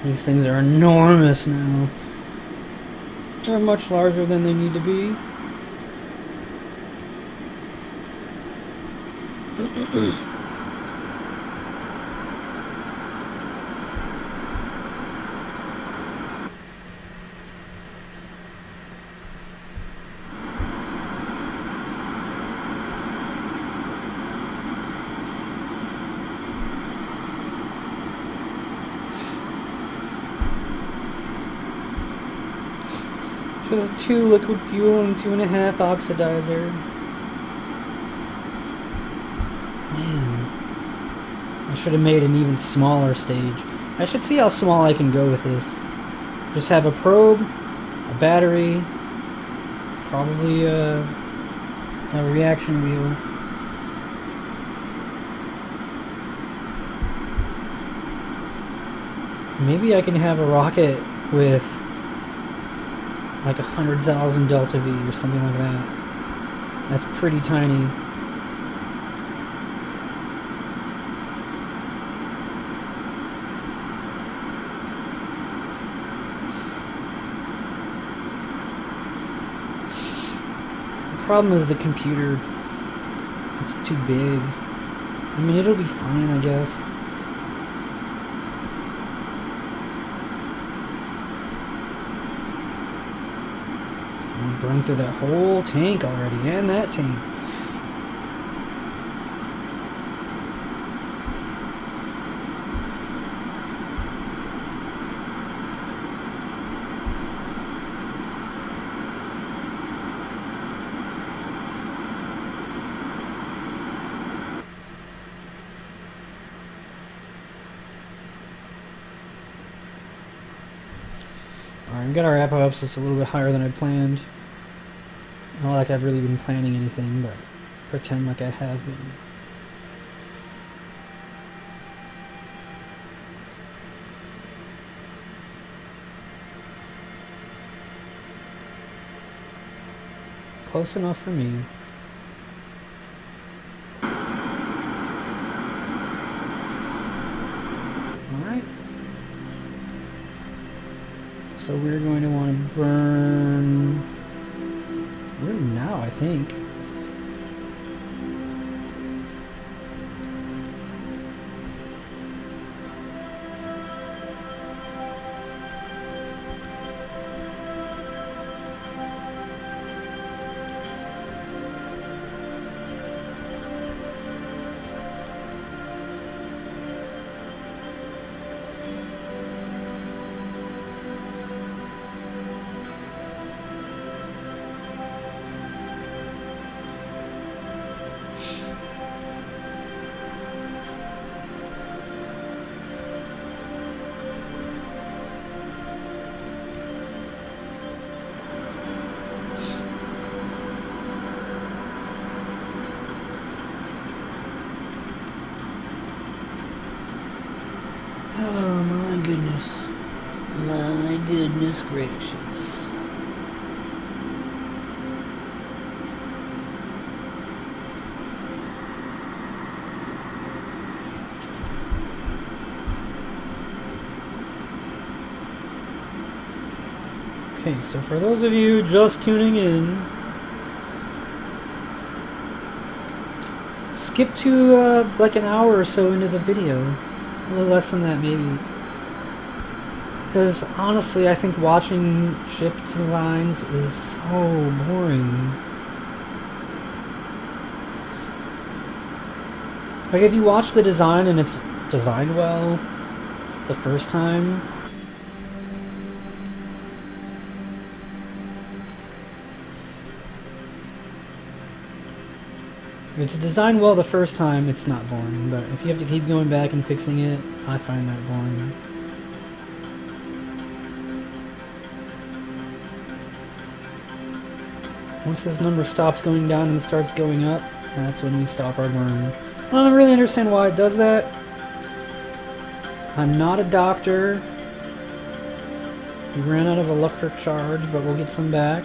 These things are enormous now. They're much larger than they need to be. Just 2 liquid fuel and 2.5 oxidizer. Man, I should have made an even smaller stage. I should see how small I can go with this. Just have a probe, a battery, probably a reaction wheel. Maybe I can have a rocket with like 100,000 delta V or something like that. That's pretty tiny. The problem is the computer. It's too big. I mean, it'll be fine, I guess. Burned through that whole tank already, and that tank. got our apoapsis a little bit higher than I planned. Not like I've really been planning anything, but pretend like I have been. Close enough for me. Alright. So we're going to want to burn really now, I think. Oh my goodness. My goodness gracious. Okay, so for those of you just tuning in, skip to like an hour or so into the video. A little less than that, maybe. Because honestly, I think watching chip designs is so boring. Like, if you watch the design and it's designed well the first time, if it's designed well the first time, it's not boring, but if you have to keep going back and fixing it, I find that boring. Once this number stops going down and starts going up, that's when we stop our burn. I don't really understand why it does that. I'm not a doctor. We ran out of electric charge, but we'll get some back.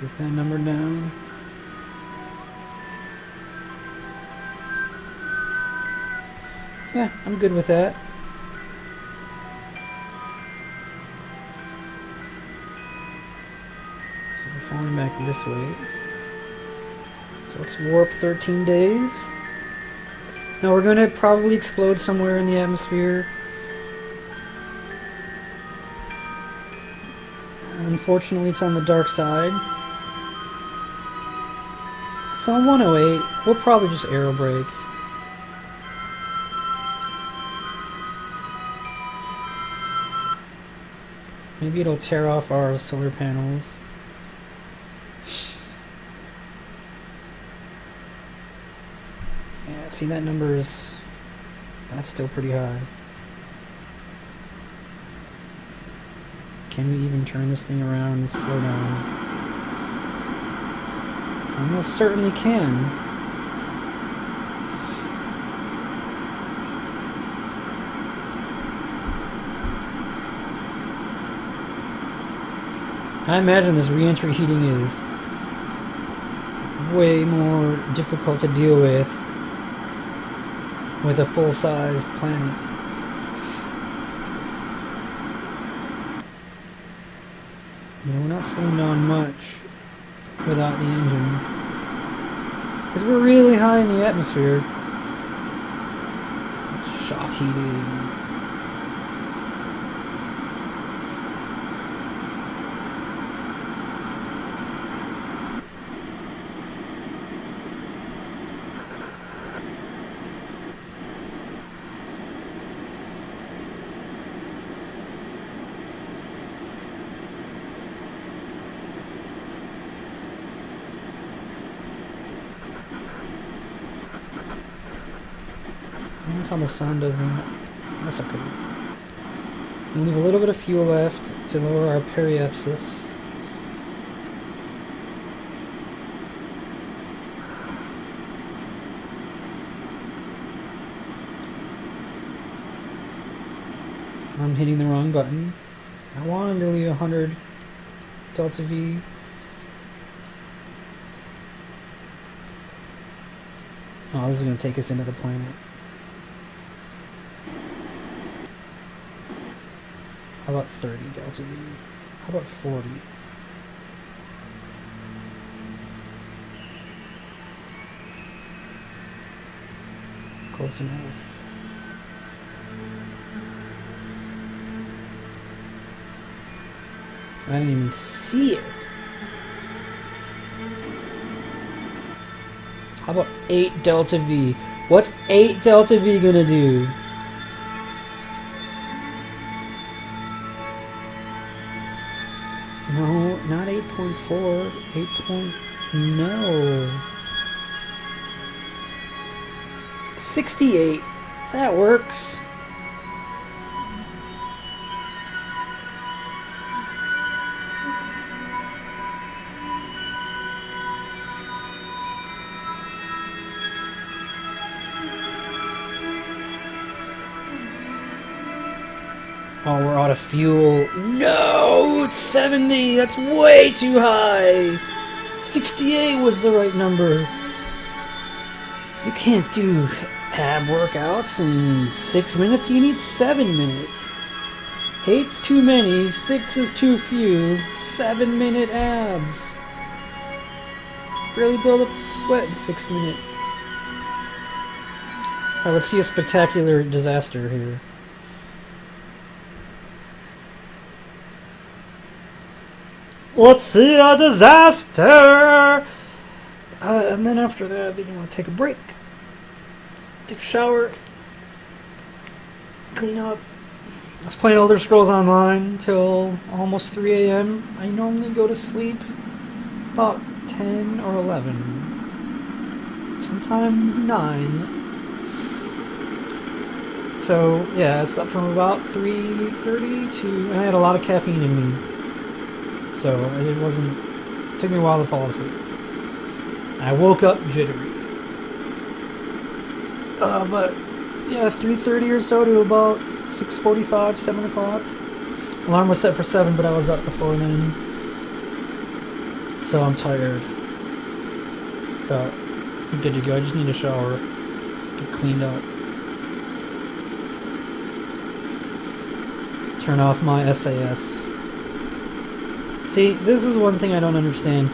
Get that number down. Yeah, I'm good with that. So we're falling back this way. So let's warp 13 days. Now we're going to probably explode somewhere in the atmosphere. Unfortunately, it's on the dark side. It's on 108. We'll probably just aero brake. Maybe it'll tear off our solar panels. Yeah, see, that number is... that's still pretty high. Can we even turn this thing around and slow down? We most certainly can. I imagine this re-entry heating is way more difficult to deal with a full-sized planet. Yeah, we're not slowing down much without the engine, because we're really high in the atmosphere. It's shock heating. I like how the sun doesn't... That's okay. And leave a little bit of fuel left to lower our periapsis. I'm hitting the wrong button. I wanted to leave 100 delta V. Oh, this is going to take us into the planet. How about 30 delta V? How about 40? Close enough. I didn't even see it. How about 8 delta V? What's 8 delta V gonna do? No, not 8.4. 8. No. 68. That works. Oh, we're out of fuel. No, it's 70. That's way too high. 68 was the right number. You can't do ab workouts in 6 minutes. You need 7 minutes. 8's too many. 6 is too few. 7-minute abs. Barely build up the sweat in 6 minutes. Alright, let's see a spectacular disaster here. Let's see a disaster! And then after that, you want to take a break. Take a shower. Clean up. I was playing Elder Scrolls Online till almost 3 a.m. I normally go to sleep about 10 or 11. Sometimes 9. So, yeah, I slept from about 3:30 to... And I had a lot of caffeine in me. So it took me a while to fall asleep. I woke up jittery. But yeah, 3:30 or so to about 6:45, 7 o'clock. Alarm was set for 7, but I was up before then. So I'm tired. But I'm good to go. I just need a shower. Get cleaned up. Turn off my SAS. See, this is one thing I don't understand.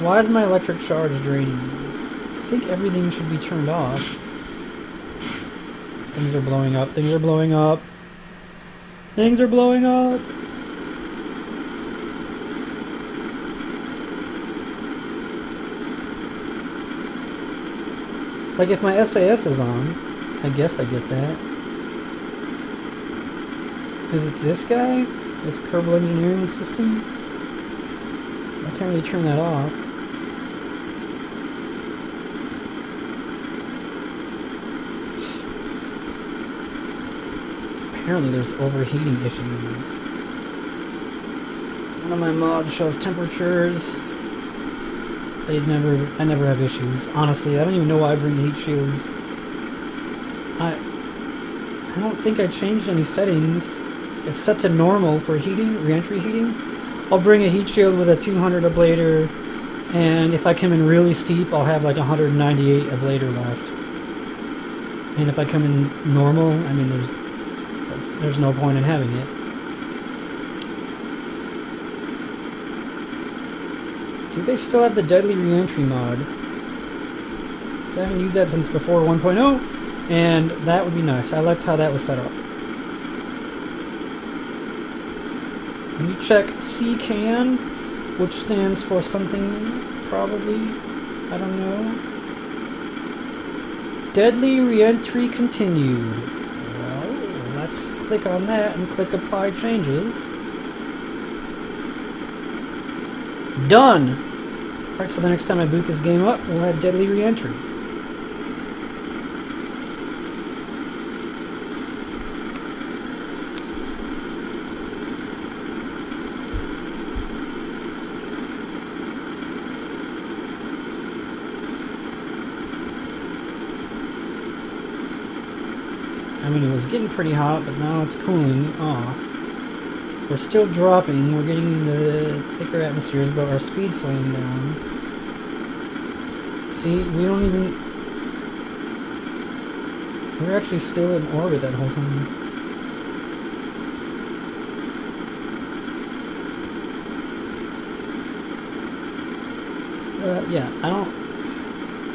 Why is my electric charge draining? I think everything should be turned off. Things are blowing up. Things are blowing up. Things are blowing up. Like, if my SAS is on, I guess I get that. Is it this guy? This Kerbal Engineering System? I can't really turn that off. Apparently there's overheating issues. One of my mods shows temperatures. I never have issues. Honestly, I don't even know why I bring the heat shields. I don't think I changed any settings. It's set to normal for heating, re-entry heating. I'll bring a heat shield with a 200 ablator, and if I come in really steep, I'll have like 198 ablator left. And if I come in normal, I mean, there's no point in having it. Do they still have the deadly re-entry mod? 'Cause I haven't used that since before 1.0, and that would be nice. I liked how that was set up. Let me check CCAN, which stands for something, probably, I don't know. Deadly re-entry continued. Well, let's click on that and click apply changes. Done! Alright, so the next time I boot this game up, we'll have deadly re-entry. I mean, it was getting pretty hot, but now it's cooling off. We're still dropping. We're getting into thicker atmospheres, but our speed's slowing down. See, we don't even... We're actually still in orbit that whole time. Yeah,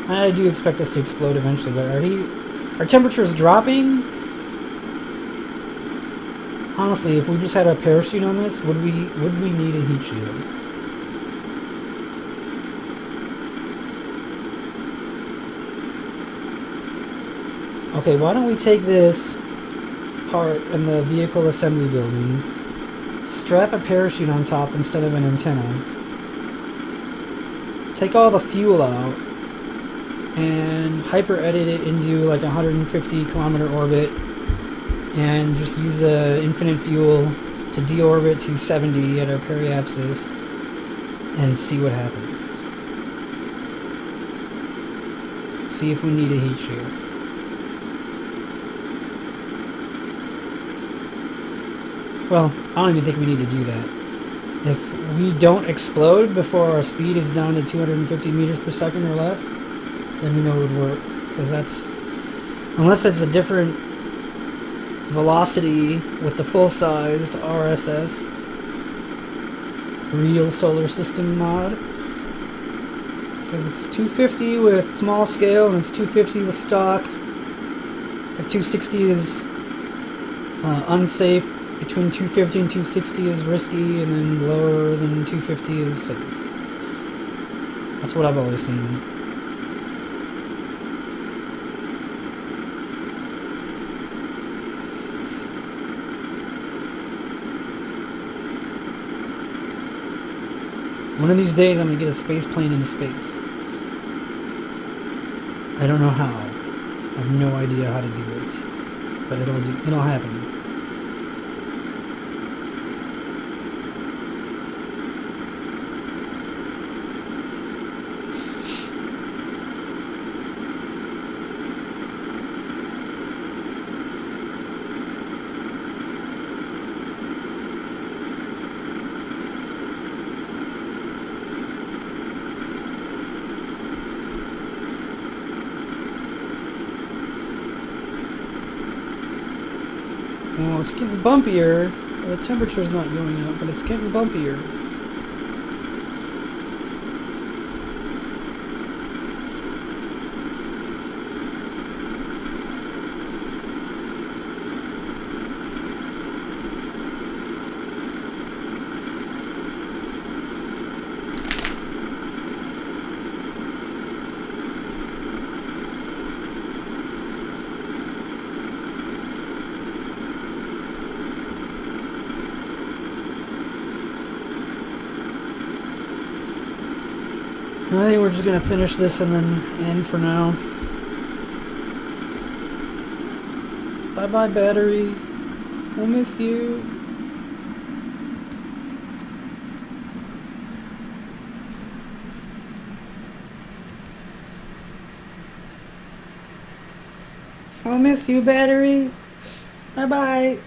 I do expect us to explode eventually, but our temperature's dropping? Honestly, if we just had a parachute on this, would we need a heat shield? Okay, why don't we take this part in the vehicle assembly building, strap a parachute on top instead of an antenna, take all the fuel out, and hyper edit it into like a 150 kilometer orbit, and just use the infinite fuel to deorbit to 70 at our periapsis and see what happens. See if we need a heat shield. Well, I don't even think we need to do that. If we don't explode before our speed is down to 250 meters per second or less, then we know it would work. Because that's... Unless it's a different velocity with the full-sized RSS real solar system mod. Because it's 250 with small scale and it's 250 with stock. Like 260 is unsafe. Between 250 and 260 is risky, and then lower than 250 is safe. That's what I've always seen. One of these days I'm going to get a space plane into space. I don't know how. I have no idea how to do it. But it'll happen. Well, it's getting bumpier. The temperature's not going up, but it's getting bumpier. I think we're just going to finish this and then end for now. Bye-bye, battery. We'll miss you. I'll miss you, battery. Bye-bye.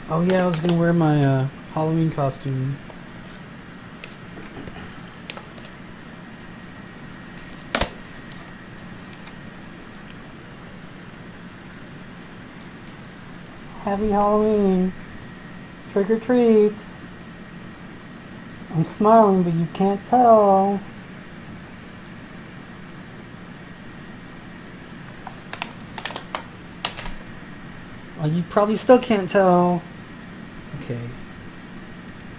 Oh yeah, I was gonna wear my Halloween costume. Happy Halloween. Trick or treat. I'm smiling, but you can't tell. Oh, you probably still can't tell. Okay,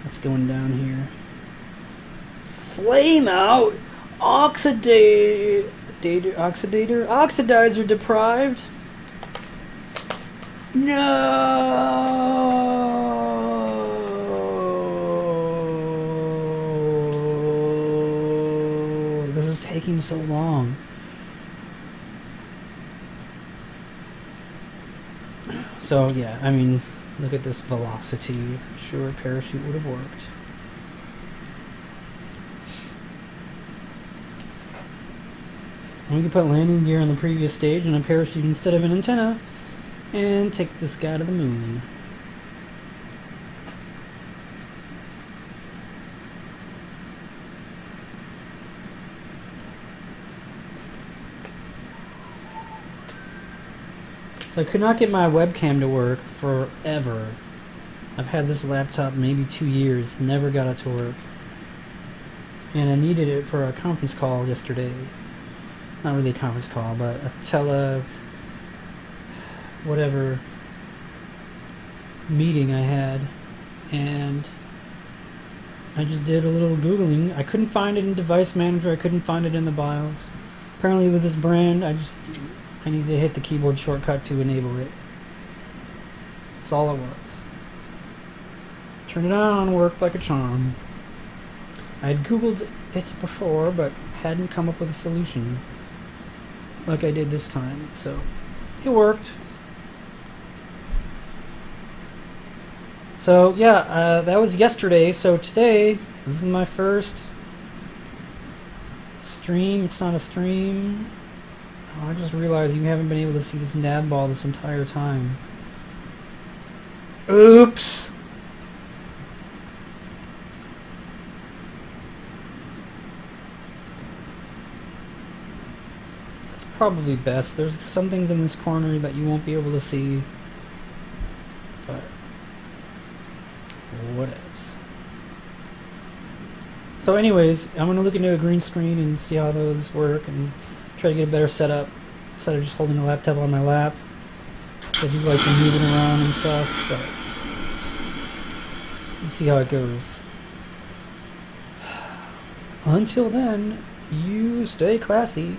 what's going down here? Flame out! Oxidizer deprived? No! This is taking so long. So yeah, I mean, look at this velocity. Sure, parachute would have worked. And we can put landing gear on the previous stage and a parachute instead of an antenna, and take this guy to the moon. So I could not get my webcam to work forever. I've had this laptop maybe 2 years, never got it to work. And I needed it for a conference call yesterday. Not really a conference call, but a whatever meeting I had. And I just did a little Googling. I couldn't find it in Device Manager, I couldn't find it in the BIOS. Apparently with this brand, I need to hit the keyboard shortcut to enable it. That's all it was. Turn it on, worked like a charm. I had Googled it before, but hadn't come up with a solution like I did this time, so it worked. So yeah, that was yesterday, so today, this is my first stream. It's not a stream. Oh, I just realized you haven't been able to see this nav ball this entire time. Oops! That's probably best. There's some things in this corner that you won't be able to see. But whatevs. So anyways, I'm going to look into a green screen and see how those work and try to get a better setup instead of just holding the laptop on my lap. So people like to move it around and stuff, but we'll see how it goes. Until then, you stay classy.